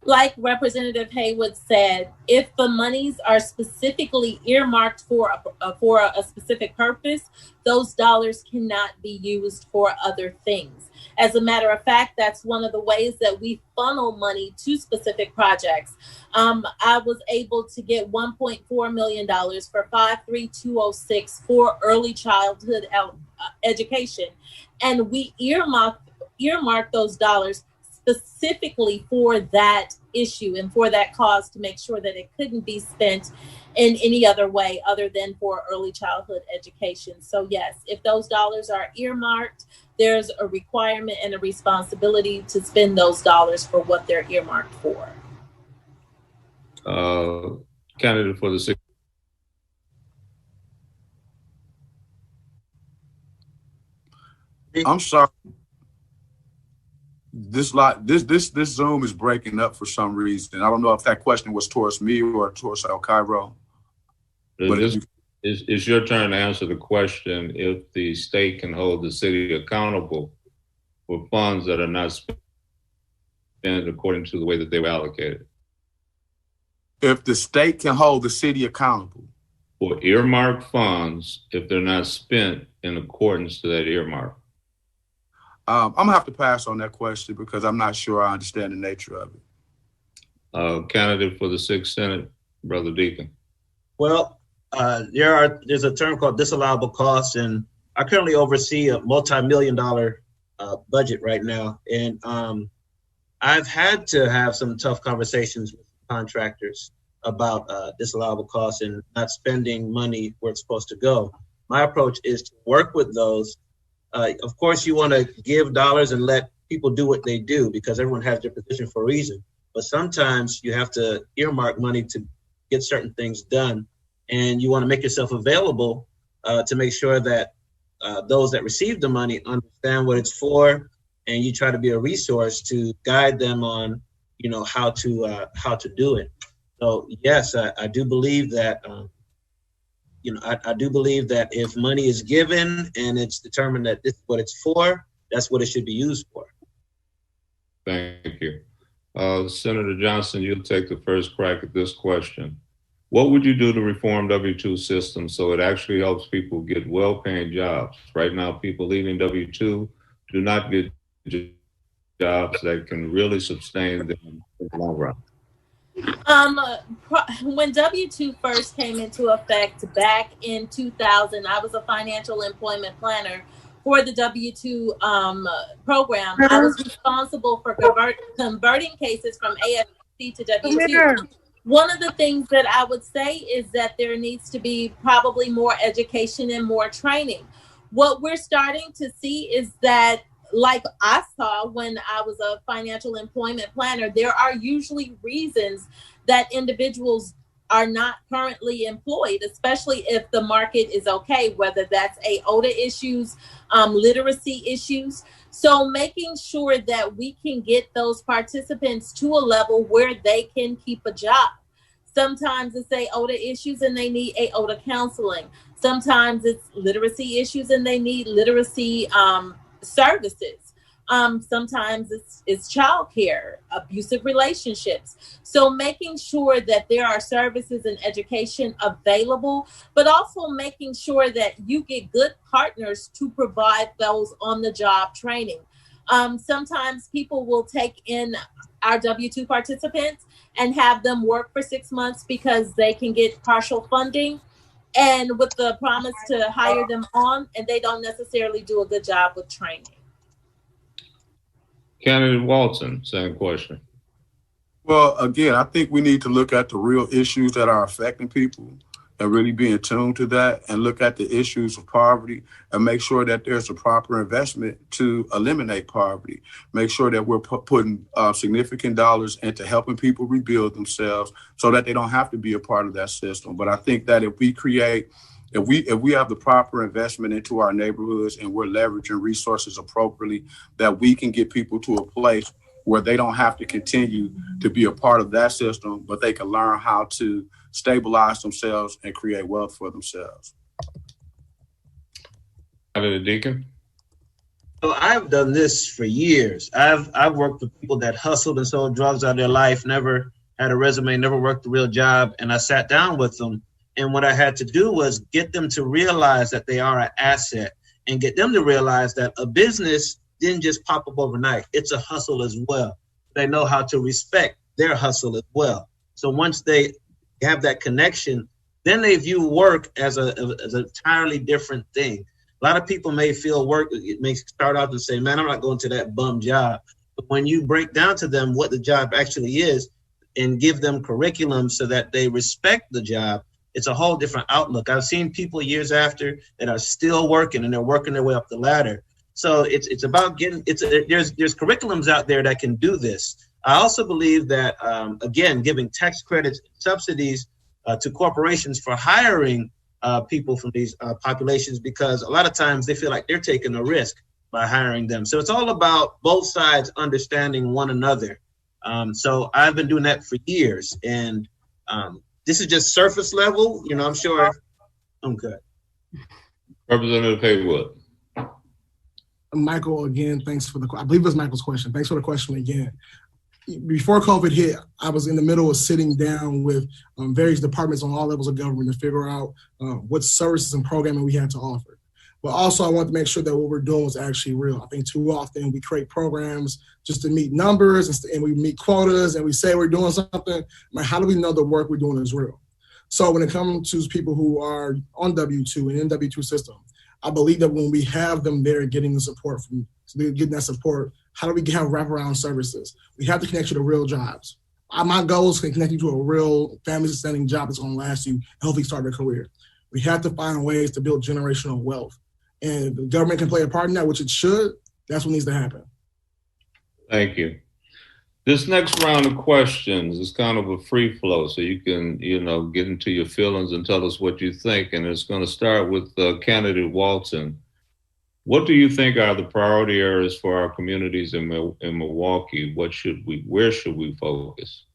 Like Representative Haywood said, if the monies are specifically earmarked for a specific purpose, those dollars cannot be used for other things. As a matter of fact, that's one of the ways that we funnel money to specific projects. I was able to get $1.4 million for 53206 for early childhood education, and we earmarked those dollars specifically for that issue and for that cause to make sure that it couldn't be spent in any other way other than for early childhood education. So yes, if those dollars are earmarked, there's a requirement and a responsibility to spend those dollars for what they're earmarked for. Candidate for the sixth. I'm sorry. This Zoom is breaking up for some reason. I don't know if that question was towards me or towards Alcrio. It's your turn to answer the question if the state can hold the city accountable for funds that are not spent according to the way that they were allocated. If the state can hold the city accountable for earmarked funds if they're not spent in accordance to that earmark. I'm gonna have to pass on that question because I'm not sure I understand the nature of it. Candidate for the 6th Senate, Brother Deacon. Well, there's a term called disallowable costs, and I currently oversee a multi-million-dollar budget right now, and I've had to have some tough conversations with contractors about disallowable costs and not spending money where it's supposed to go. My approach is to work with those. Of course, you want to give dollars and let people do what they do because everyone has their position for a reason. But sometimes you have to earmark money to get certain things done. And you want to make yourself available to make sure that those that receive the money understand what it's for. And you try to be a resource to guide them on, how to do it. So, yes, I do believe that I do believe that if money is given and it's determined that this is what it's for, that's what it should be used for. Thank you. Senator Johnson, you'll take the first crack at this question. What would you do to reform W-2 system so it actually helps people get well-paying jobs? Right now, people leaving W-2 do not get jobs that can really sustain them in the long run. When W-2 first came into effect back in 2000, I was a financial employment planner for the W-2 program. I was responsible for converting cases from AFC to W-2. One of the things that I would say is that there needs to be probably more education and more training. What we're starting to see is that, like I saw when I was a financial employment planner, there are usually reasons that individuals are not currently employed, especially if the market is okay, whether that's AOTA issues, literacy issues. So making sure that we can get those participants to a level where they can keep a job. Sometimes it's AOTA issues and they need AOTA counseling. Sometimes it's literacy issues and they need literacy services. Sometimes it's childcare, abusive relationships. So making sure that there are services and education available, but also making sure that you get good partners to provide those on-the-job training. Sometimes people will take in our W-2 participants and have them work for 6 months because they can get partial funding, and with the promise to hire them on, and they don't necessarily do a good job with training. Candidate Walton, same question. Well, again, I think we need to look at the real issues that are affecting people and really be in tune to that, and look at the issues of poverty and make sure that there's a proper investment to eliminate poverty. Make sure that we're putting significant dollars into helping people rebuild themselves so that they don't have to be a part of that system. But I think that if we have the proper investment into our neighborhoods and we're leveraging resources appropriately, that we can get people to a place where they don't have to continue to be a part of that system, but they can learn how to stabilize themselves and create wealth for themselves. Alcrio Deacon. So I've done this for years. I've worked with people that hustled and sold drugs out of their life, never had a resume, never worked a real job, and I sat down with them. And what I had to do was get them to realize that they are an asset, and get them to realize that a business didn't just pop up overnight. It's a hustle as well. They know how to respect their hustle as well. So once they have that connection, then they view work as an entirely different thing. A lot of people may feel work, it may start out and say, man, I'm not going to that bum job. But when you break down to them what the job actually is and give them curriculum so that they respect the job, it's a whole different outlook. I've seen people years after that are still working, and they're working their way up the ladder. So it's about getting, there's curriculums out there that can do this. I also believe that, again, giving tax credits, subsidies to corporations for hiring people from these populations, because a lot of times they feel like they're taking a risk by hiring them. So it's all about both sides understanding one another. So I've been doing that for years, and this is just surface level. You know, I'm sure I'm good. Representative Haywood. Michael, again, thanks for I believe it was Michael's question. Thanks for the question again. Before COVID hit, I was in the middle of sitting down with various departments on all levels of government to figure out what services and programming we had to offer. But also, I wanted to make sure that what we're doing was actually real. I think too often we create programs just to meet numbers and we meet quotas and we say we're doing something. Like, how do we know the work we're doing is real? So when it comes to people who are on W-2 and in W-2 system, I believe that when we have them there getting the support getting that support, how do we have wraparound services? We have to connect you to real jobs. My goal is to connect you to a real family-sustaining job that's going to last you and hopefully start a career. We have to find ways to build generational wealth. And if the government can play a part in that, which it should, that's what needs to happen. Thank you. This next round of questions is kind of a free flow, so you can, get into your feelings and tell us what you think. And it's going to start with candidate Walton. What do you think are the priority areas for our communities in Milwaukee? Where should we focus?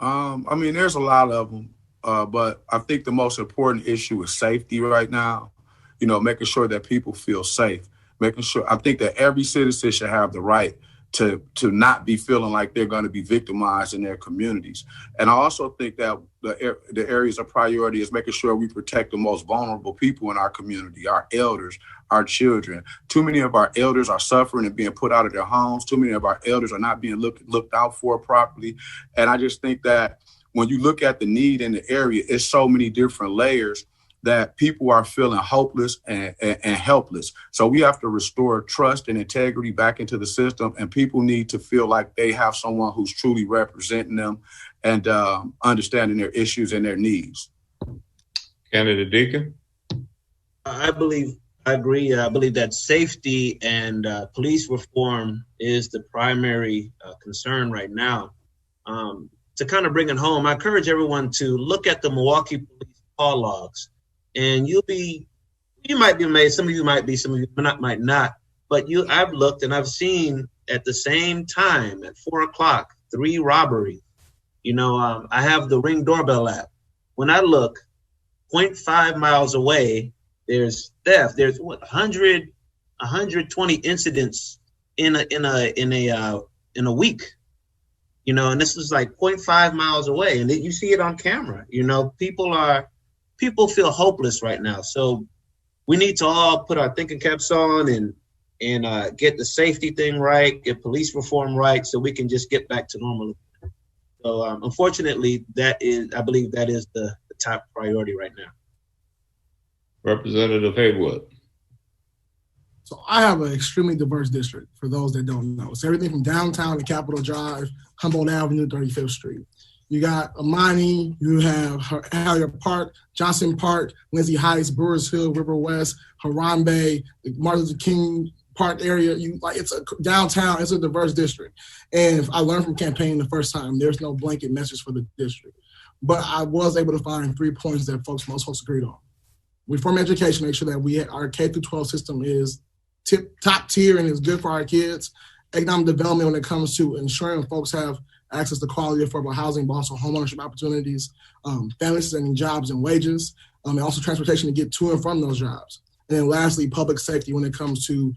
There's a lot of them, but I think the most important issue is safety right now. Making sure that people feel safe, I think that every citizen should have the right to not be feeling like they're going to be victimized in their communities. And I also think that the areas of priority is making sure we protect the most vulnerable people in our community, our elders, our children. Too many of our elders are suffering and being put out of their homes. Too many of our elders are not being looked out for properly. And I just think that when you look at the need in the area, it's so many different layers that people are feeling hopeless and helpless. So we have to restore trust and integrity back into the system, and people need to feel like they have someone who's truly representing them and understanding their issues and their needs. Candidate Deacon? I agree. I believe that safety and police reform is the primary concern right now. to kind of bring it home, I encourage everyone to look at the Milwaukee police call logs, and you might be amazed. Some of you might be, some of you might not. But I've looked and I've seen at the same time at 4 o'clock, 3 robberies. I have the Ring doorbell app. When I look, 0.5 miles away, there's theft. There's 120 incidents in a week. And this is like 0.5 miles away, and you see it on camera. People feel hopeless right now. So we need to all put our thinking caps on and get the safety thing right, get police reform right, so we can just get back to normal. So unfortunately, I believe that is the top priority right now. Representative Haywood. So I have an extremely diverse district, for those that don't know. It's everything from downtown to Capitol Drive, Humboldt Avenue, 35th Street. You got Amani, you have Hallier Park, Johnson Park, Lindsay Heights, Brewers Hill, River West, Harambe, the Martin Luther King Park area. It's a downtown, it's a diverse district. And I learned from campaigning the first time, there's no blanket message for the district. But I was able to find 3 points that most folks agreed on. Reform education, make sure that our K-12 system is top tier and is good for our kids. Economic development when it comes to ensuring folks have access to quality affordable housing, but also homeownership opportunities, families sustaining jobs and wages, and also transportation to get to and from those jobs. And then lastly, public safety when it comes to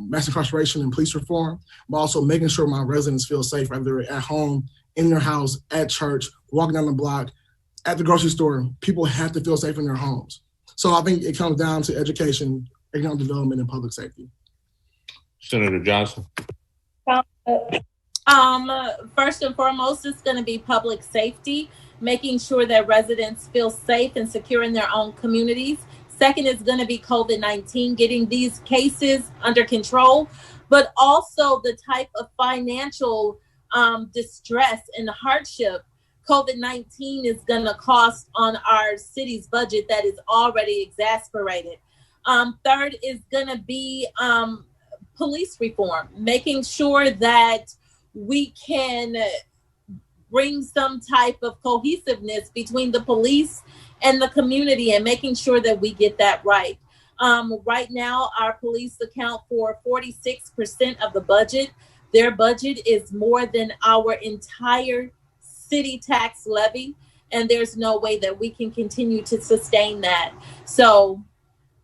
mass incarceration and police reform, but also making sure my residents feel safe, whether at home, in their house, at church, walking down the block, at the grocery store. People have to feel safe in their homes. So I think it comes down to education, economic development, and public safety. Senator Johnson. First and foremost, it's going to be public safety, making sure that residents feel safe and secure in their own communities. Second is going to be COVID-19, getting these cases under control, but also the type of financial distress and hardship COVID-19 is going to cost on our city's budget that is already exasperated. Third is going to be police reform, making sure that we can bring some type of cohesiveness between the police and the community and making sure that we get that right. Right now, our police account for 46% of the budget. Their budget is more than our entire city tax levy, and there's no way that we can continue to sustain that. So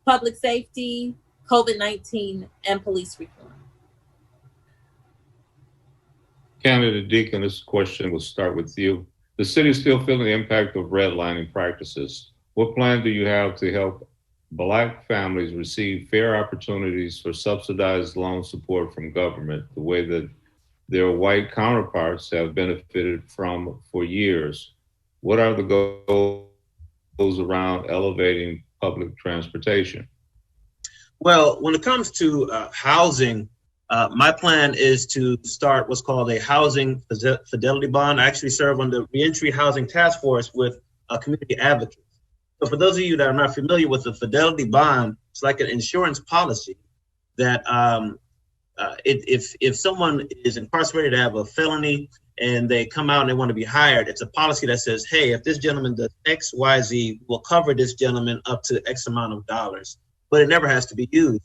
public safety, COVID-19, and police reform. Candidate Deacon, this question will start with you. The city is still feeling the impact of redlining practices. What plan do you have to help Black families receive fair opportunities for subsidized loan support from government, the way that their white counterparts have benefited from for years? What are the goals around elevating public transportation? Well, when it comes to housing, my plan is to start what's called a housing fidelity bond. I actually serve on the Reentry Housing Task Force with community advocates. So for those of you that are not familiar with the fidelity bond, it's like an insurance policy that if someone is incarcerated, they have a felony, and they come out and they want to be hired, it's a policy that says, hey, if this gentleman does X, Y, Z, we'll cover this gentleman up to X amount of dollars. But it never has to be used.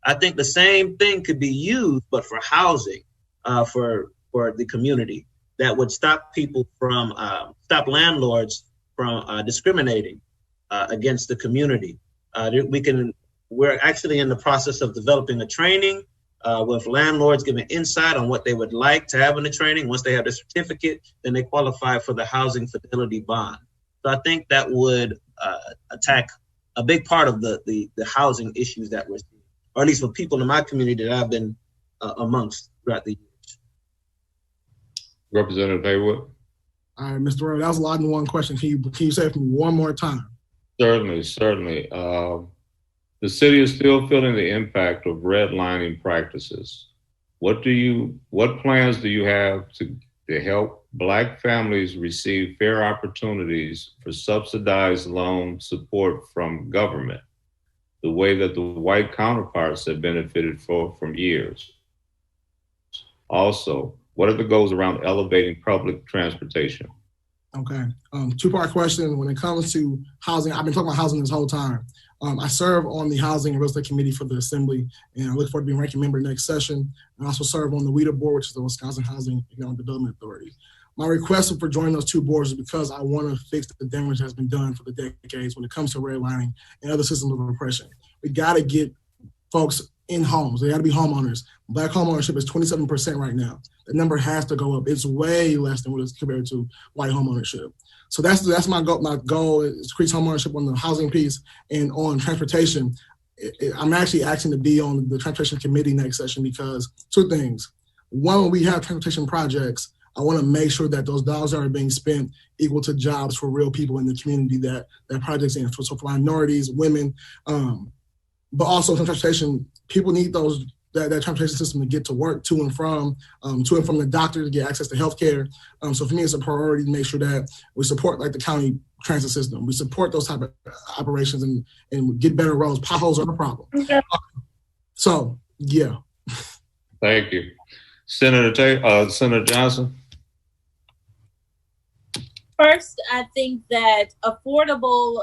I think the same thing could be used, but for housing, for the community, that would stop people from, stop landlords from discriminating against the community. We're actually in the process of developing a training with landlords giving insight on what they would like to have in the training. Once they have the certificate, then they qualify for the housing fidelity bond. So I think that would attack a big part of the housing issues that we're seeing, or at least with people in my community that I've been amongst throughout the years. Representative Haywood. All right, Mr. Rowe, that was a lot in one question. Can you say it from one more time? Certainly. The city is still feeling the impact of redlining practices. What plans do you have to help Black families receive fair opportunities for subsidized loan support from government, the way that the white counterparts have benefited from years? Also, What are the goals around elevating public transportation? Okay. Two-part question. When it comes to housing, I've been talking about housing this whole time. I serve on the Housing and Real Estate Committee for the Assembly, and I look forward to being ranking member next session. I also serve on the WIDA board, which is the Wisconsin Housing and Economic Development Authority. My request for joining those two boards is because I want to fix the damage that's been done for the decades when it comes to redlining and other systems of oppression. We got to get folks in homes. They got to be homeowners. Black homeownership is 27% right now. The number has to go up. It's way less than what it's compared to white homeownership. So that's my goal. My goal is to increase homeownership on the housing piece and on transportation. I'm actually asking to be on the transportation committee next session because two things. One, when we have transportation projects, I want to make sure that those dollars that are being spent equal to jobs for real people in the community that project's in. So for minorities, women, but also transportation, people need that transportation system to get to work, to and from the doctor, to get access to healthcare. So for me, it's a priority to make sure that we support like the county transit system. We support those type of operations and get better roads. Potholes are a problem. So yeah. Thank you. Senator Johnson. First, I think that affordable,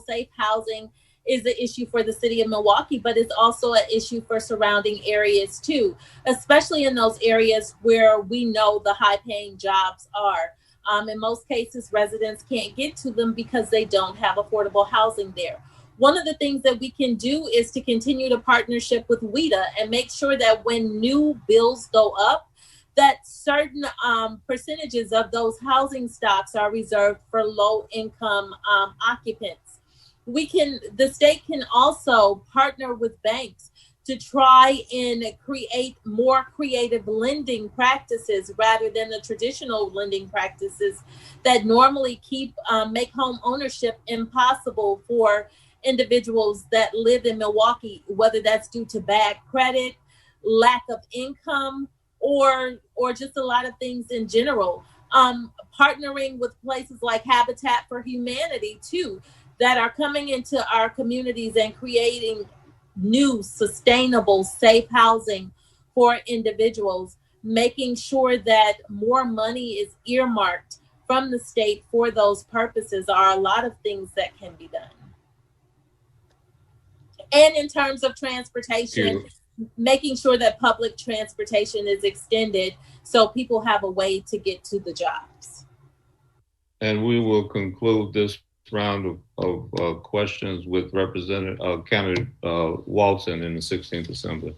safe housing is an issue for the city of Milwaukee, but it's also an issue for surrounding areas too, especially in those areas where we know the high-paying jobs are. In most cases, residents can't get to them because they don't have affordable housing there. One of the things that we can do is to continue to partnership with WIDA and make sure that when new bills go up, that certain percentages of those housing stocks are reserved for low-income occupants. The state can also partner with banks to try and create more creative lending practices rather than the traditional lending practices that normally make home ownership impossible for individuals that live in Milwaukee, whether that's due to bad credit, lack of income, or just a lot of things in general. Partnering with places like Habitat for Humanity too, that are coming into our communities and creating new, sustainable, safe housing for individuals, making sure that more money is earmarked from the state for those purposes are a lot of things that can be done. And in terms of transportation, making sure that public transportation is extended so people have a way to get to the jobs. And we will conclude this round of questions with Candidate Walton in the 16th Assembly.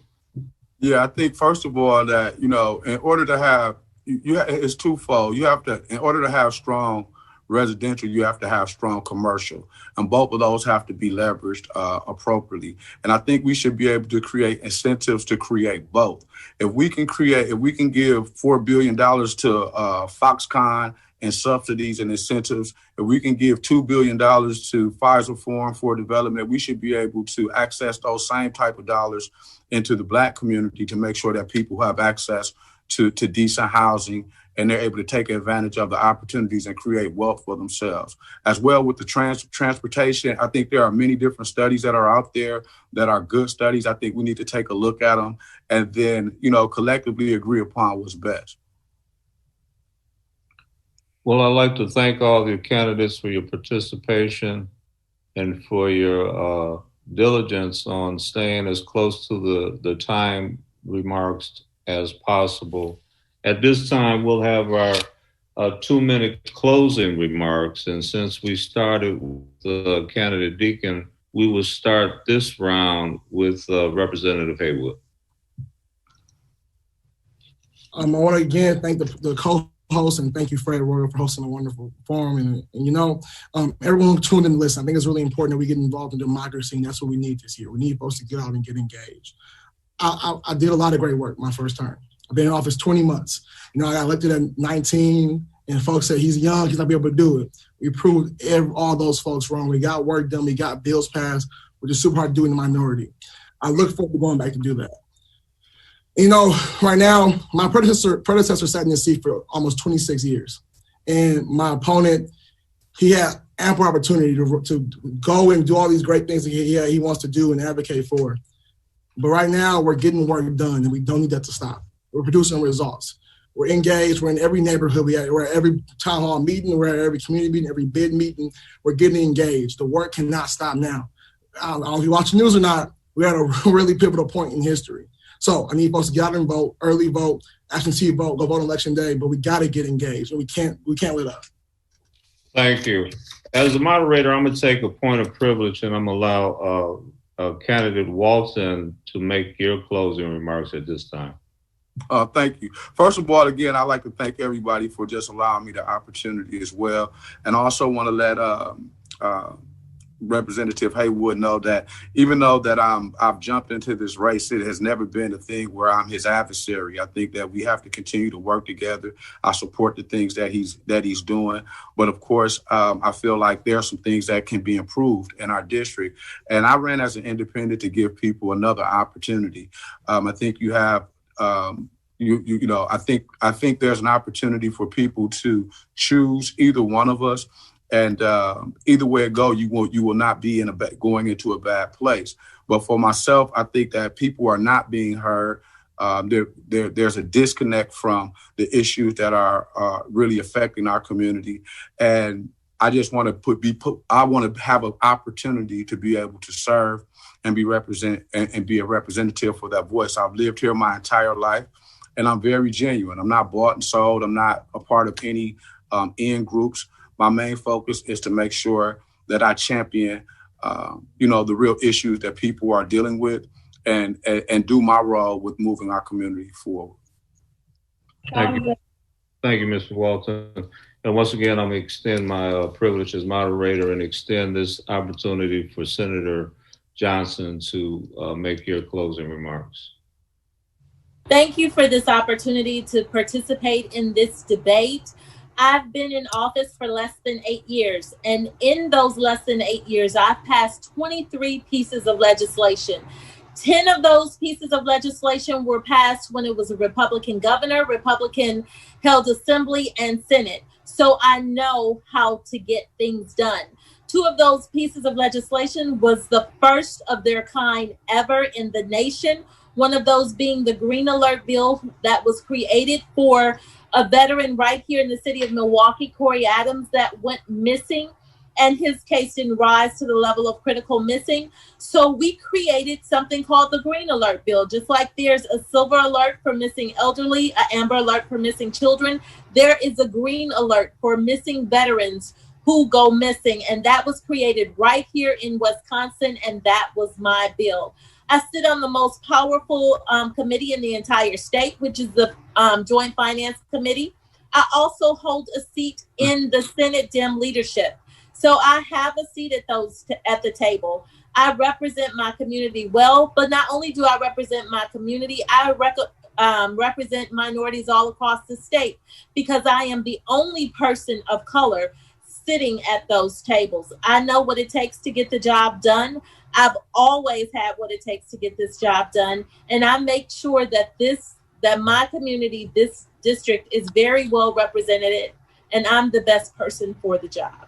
Yeah, I think first of all that, in order to have, it's twofold. In order to have strong residential, you have to have strong commercial, and both of those have to be leveraged appropriately. And I think we should be able to create incentives to create both. If we can give $4 billion to Foxconn and subsidies and incentives, if we can give $2 billion to Pfizer Forum for Development, we should be able to access those same type of dollars into the Black community to make sure that people have access to decent housing and they're able to take advantage of the opportunities and create wealth for themselves. As well with the transportation, I think there are many different studies that are out there that are good studies. I think we need to take a look at them and then, collectively agree upon what's best. Well, I'd like to thank all the candidates for your participation and for your diligence on staying as close to the time remarks as possible. At this time, we'll have our 2-minute closing remarks. And since we started with Candidate Deacon, we will start this round with Representative Haywood. I want to again thank the co-host and thank you, Fred Royal, for hosting a wonderful forum. And everyone who tuned in and listened, I think it's really important that we get involved in democracy, and that's what we need this year. We need folks to get out and get engaged. I did a lot of great work my first term. I've been in office 20 months. I got elected at 19, and folks said he's young, he's not be able to do it. We proved all those folks wrong. We got work done, we got bills passed, which is super hard to do in the minority. I look forward to going back to do that. Right now, my predecessor sat in this seat for almost 26 years. And my opponent, he had ample opportunity to go and do all these great things that he wants to do and advocate for. But right now, we're getting work done, and we don't need that to stop. we're producing results. We're engaged. We're in every neighborhood. We're at every town hall meeting. We're at every community meeting, every bid meeting. We're getting engaged. The work cannot stop now. I don't know if you watch the news or not, we're at a really pivotal point in history. So I need folks to get out and vote, early vote, absentee vote, go vote on election day, but we got to get engaged, and we can't let up. Thank you. As a moderator, I'm going to take a point of privilege, and I'm going to allow candidate Walton to make your closing remarks at this time. Thank you. First of all, again, I'd like to thank everybody for just allowing me the opportunity as well. And I also want to let Representative Haywood know that even though that I've jumped into this race, it has never been a thing where I'm his adversary. I think that we have to continue to work together. I support the things that he's doing, but of course, I feel like there are some things that can be improved in our district. And I ran as an independent to give people another opportunity. I think you have. I think there's an opportunity for people to choose either one of us, and either way it go, you will not be going into a bad place. But for myself, I think that people are not being heard. There's a disconnect from the issues that are really affecting our community, and I just want to I want to have an opportunity to be able to serve and be a representative for that voice. I've lived here my entire life, and I'm very genuine. I'm not bought and sold. I'm not a part of any end groups. My main focus is to make sure that I champion, the real issues that people are dealing with, and do my role with moving our community forward. Thank you. Thank you, Mr. Walton. And once again, I'm going to extend my privilege as moderator and extend this opportunity for Senator Johnson to make your closing remarks. Thank you for this opportunity to participate in this debate. I've been in office for less than 8 years, and in those less than 8 years, I've passed 23 pieces of legislation. 10 of those pieces of legislation were passed when it was a Republican governor, Republican held assembly and Senate. So I know how to get things done. 2 of those pieces of legislation was the first of their kind ever in the nation. One of those being the Green Alert bill that was created for a veteran right here in the city of Milwaukee, Corey Adams, that went missing, and his case didn't rise to the level of critical missing. So we created something called the Green Alert bill. Just like there's a silver alert for missing elderly, an amber alert for missing children, there is a green alert for missing veterans who go missing. And that was created right here in Wisconsin, and that was my bill. I sit on the most powerful committee in the entire state, which is the Joint Finance Committee. I also hold a seat in the Senate Dem leadership. So I have a seat at the table. I represent my community well, but not only do I represent my community, I represent minorities all across the state, because I am the only person of color sitting at those tables. I know what it takes to get the job done. I've always had what it takes to get this job done. And I make sure that my community, this district, is very well represented, and I'm the best person for the job.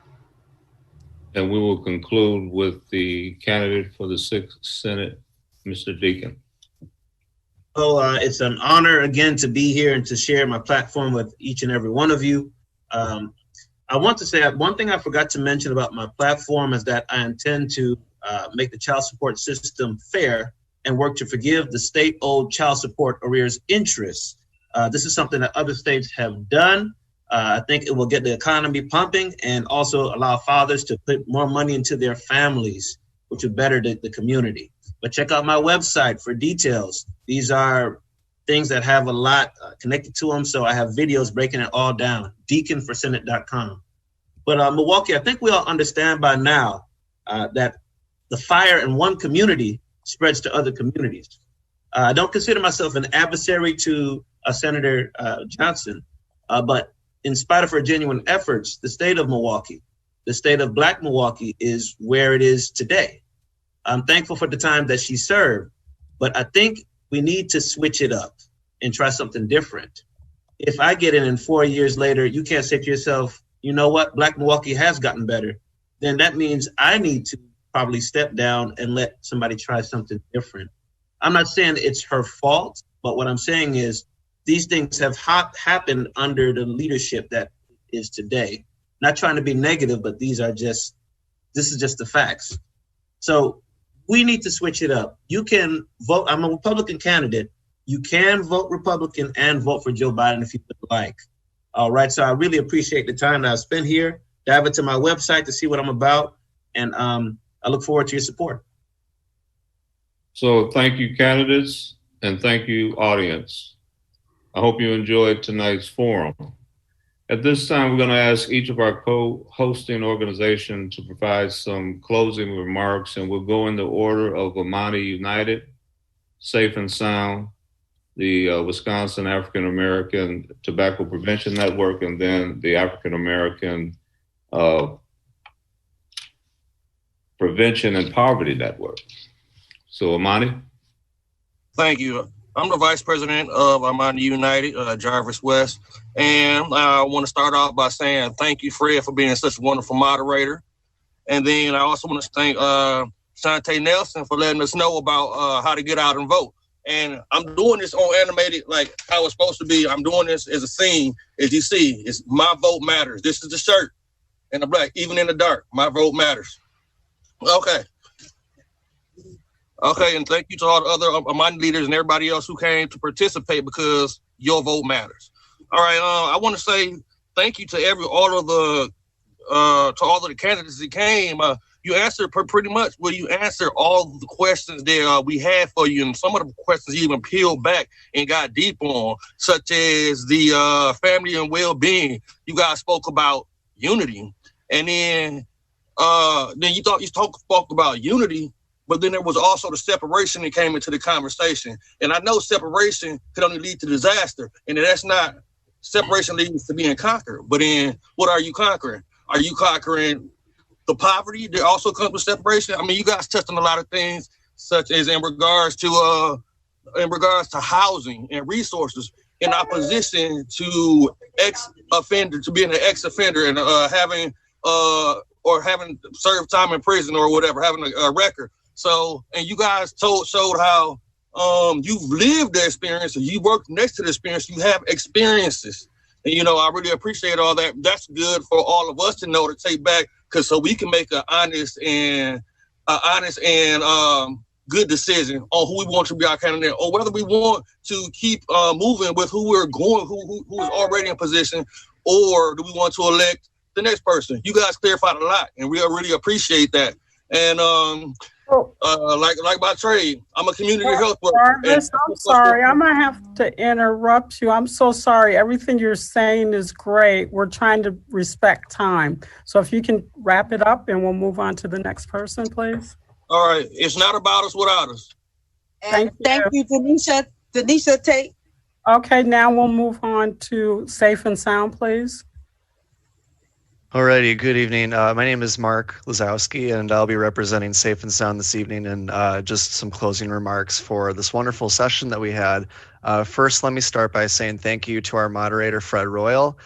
And we will conclude with the candidate for the 6th Senate, Mr. Deacon. It's an honor again to be here and to share my platform with each and every one of you. I want to say one thing I forgot to mention about my platform is that I intend to make the child support system fair and work to forgive the state-owed child support arrears interest. This is something that other states have done. I think it will get the economy pumping and also allow fathers to put more money into their families, which would better the community. But check out my website for details. These are things that have a lot connected to them, so I have videos breaking it all down, deaconforsenate.com. But Milwaukee, I think we all understand by now that the fire in one community spreads to other communities. I don't consider myself an adversary to Senator Johnson, but in spite of her genuine efforts, the state of Milwaukee, the state of Black Milwaukee, is where it is today. I'm thankful for the time that she served, but I think we need to switch it up and try something different. If I get in and 4 years later, you can't say to yourself, you know what, Black Milwaukee has gotten better, then that means I need to probably step down and let somebody try something different. I'm not saying it's her fault, but what I'm saying is these things have happened under the leadership that is today. Not trying to be negative, but this is just the facts. So we need to switch it up. You can vote. I'm a Republican candidate. You can vote Republican and vote for Joe Biden if you would like. All right. So I really appreciate the time that I've spent here. Dive into my website to see what I'm about. And I look forward to your support. So thank you, candidates, and thank you, audience. I hope you enjoyed tonight's forum. At this time, we're going to ask each of our co-hosting organizations to provide some closing remarks, and we'll go in the order of Amani United, Safe and Sound, the Wisconsin African American Tobacco Prevention Network, and then the African American Prevention and Poverty Network. So, Amani? Thank you. I'm the vice president of Amani United, Jarvis West. And I want to start off by saying thank you, Fred, for being such a wonderful moderator. And then I also want to thank Shantae Nelson for letting us know about how to get out and vote. And I'm doing this on animated, like how it's supposed to be. I'm doing this as a scene. As you see, it's My Vote Matters. This is the shirt in the black, even in the dark. My vote matters. Okay, and thank you to all the other Amani leaders and everybody else who came to participate because your vote matters. All right, I want to say thank you to all of the candidates that came. You answered pretty much. Well, you answered all the questions that we had for you, and some of the questions you even peeled back and got deep on, such as the family and well-being. You guys spoke about unity, and then you spoke about unity. But then there was also the separation that came into the conversation. And I know separation could only lead to disaster. And that's not, separation leads to being conquered. But then what are you conquering? Are you conquering the poverty that also comes with separation? I mean, you guys touched on a lot of things, such as in regards to housing and resources in opposition to being an ex-offender and having served time in prison or whatever, having a record. So, and you guys showed how you've lived the experience, and you worked next to the experience. You have experiences, and I really appreciate all that. That's good for all of us to know, to take back, so we can make an honest and good decision on who we want to be our candidate, or whether we want to keep moving with who we're going, who is already in position, or do we want to elect the next person? You guys clarified a lot, and we really appreciate that. And like my trade, I'm a community health worker. Jarvis, I'm sorry. I'm going to have to interrupt you. I'm so sorry. Everything you're saying is great. We're trying to respect time. So if you can wrap it up and we'll move on to the next person, please. All right. It's not about us without us. Thank you, Denisha Tate. Okay, now we'll move on to Safe and Sound, please. Alrighty, good evening. My name is Mark Lazowski, and I'll be representing Safe and Sound this evening, and just some closing remarks for this wonderful session that we had. First, let me start by saying thank you to our moderator, Fred Royal,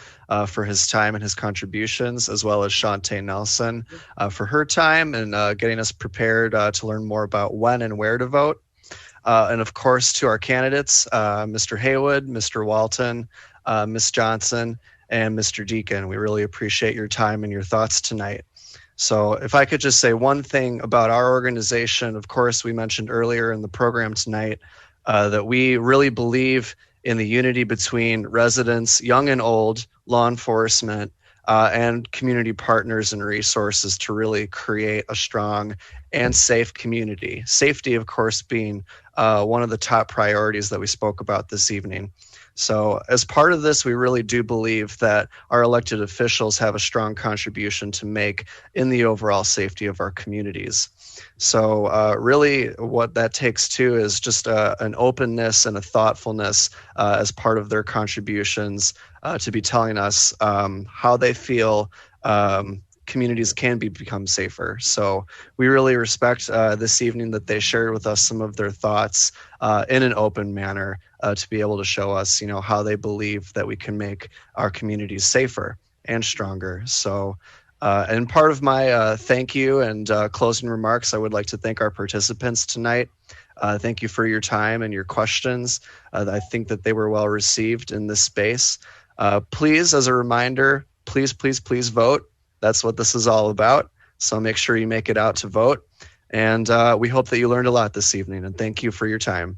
for his time and his contributions, as well as Shantae Nelson for her time and getting us prepared to learn more about when and where to vote. And of course, to our candidates, Mr. Haywood, Mr. Walton, Ms. Johnson, and Mr. Deacon. We really appreciate your time and your thoughts tonight. So if I could just say one thing about our organization, of course, we mentioned earlier in the program tonight that we really believe in the unity between residents, young and old, law enforcement, and community partners and resources to really create a strong and safe community. Safety, of course, being one of the top priorities that we spoke about this evening. So as part of this, we really do believe that our elected officials have a strong contribution to make in the overall safety of our communities. So really what that takes too is just an openness and a thoughtfulness as part of their contributions to be telling us how they feel communities can become safer. So we really respect this evening that they shared with us some of their thoughts in an open manner to be able to show us, how they believe that we can make our communities safer and stronger. So, and part of my thank you and closing remarks, I would like to thank our participants tonight. Thank you for your time and your questions. I think that they were well received in this space. Please, as a reminder, please vote. That's what this is all about. So make sure you make it out to vote. And we hope that you learned a lot this evening. And thank you for your time.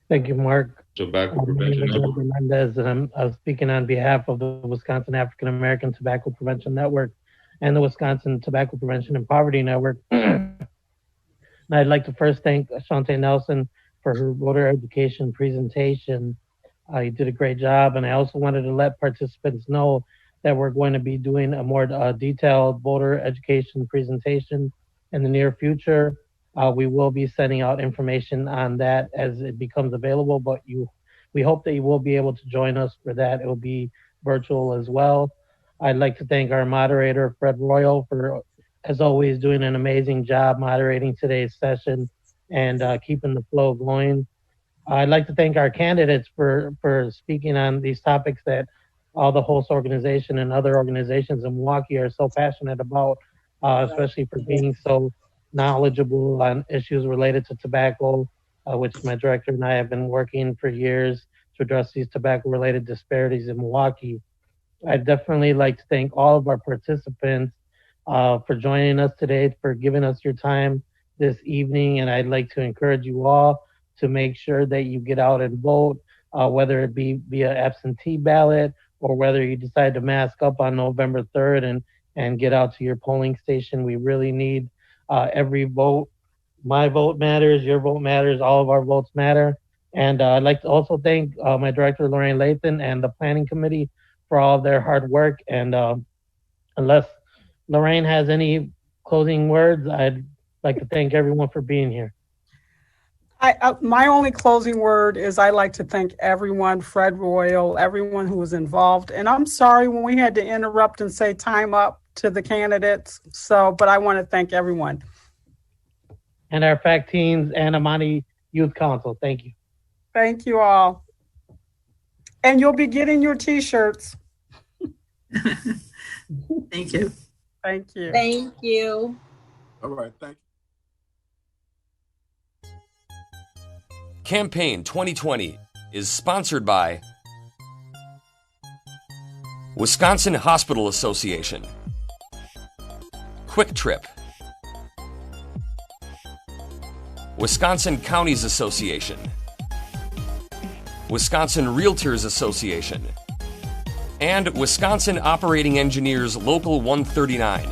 Thank you, Mark. Tobacco My name Prevention is Network. Edward Mendez, and I'm speaking on behalf of the Wisconsin African American Tobacco Prevention Network and the Wisconsin Tobacco Prevention and Poverty Network. And I'd like to first thank Ashante Nelson for her voter education presentation. You did a great job, and I also wanted to let participants know that we're going to be doing a more detailed voter education presentation in the near future. We will be sending out information on that as it becomes available, but we hope that you will be able to join us for that. It will be virtual as well. I'd like to thank our moderator, Fred Royal, for, as always, doing an amazing job moderating today's session and keeping the flow going. I'd like to thank our candidates for speaking on these topics that all the host organization and other organizations in Milwaukee are so passionate about, especially for being so knowledgeable on issues related to tobacco, which my director and I have been working for years to address these tobacco-related disparities in Milwaukee. I'd definitely like to thank all of our participants for joining us today, for giving us your time this evening, and I'd like to encourage you all to make sure that you get out and vote, whether it be via absentee ballot or whether you decide to mask up on November 3rd and get out to your polling station. We really need every vote. My vote matters, your vote matters, all of our votes matter. And I'd like to also thank my director, Lorraine Lathan, and the planning committee for all of their hard work. And unless Lorraine has any closing words, I'd like to thank everyone for being here. My only closing word is I'd like to thank everyone, Fred Royal, everyone who was involved. And I'm sorry when we had to interrupt and say time up to the candidates. But I want to thank everyone. And our FACT teams and Amani Youth Council. Thank you. Thank you all. And you'll be getting your t-shirts. Thank you. Thank you. Thank you. All right, thank you. Campaign 2020 is sponsored by Wisconsin Hospital Association, Quick Trip, Wisconsin Counties Association, Wisconsin Realtors Association, and Wisconsin Operating Engineers Local 139.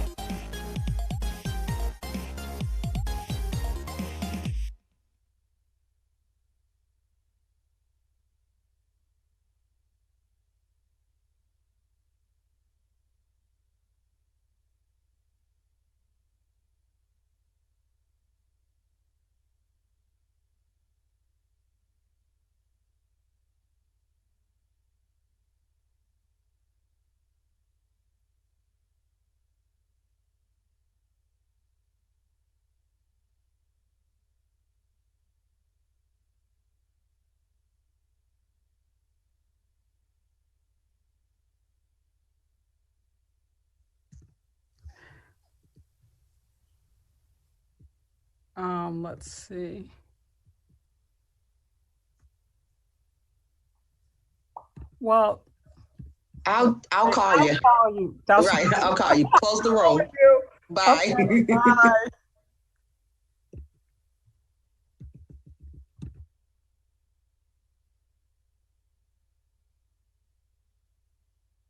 Let's see. Well, I'll call you. I'll call you. Right, I'll call you. Close the room. Bye. Okay, bye.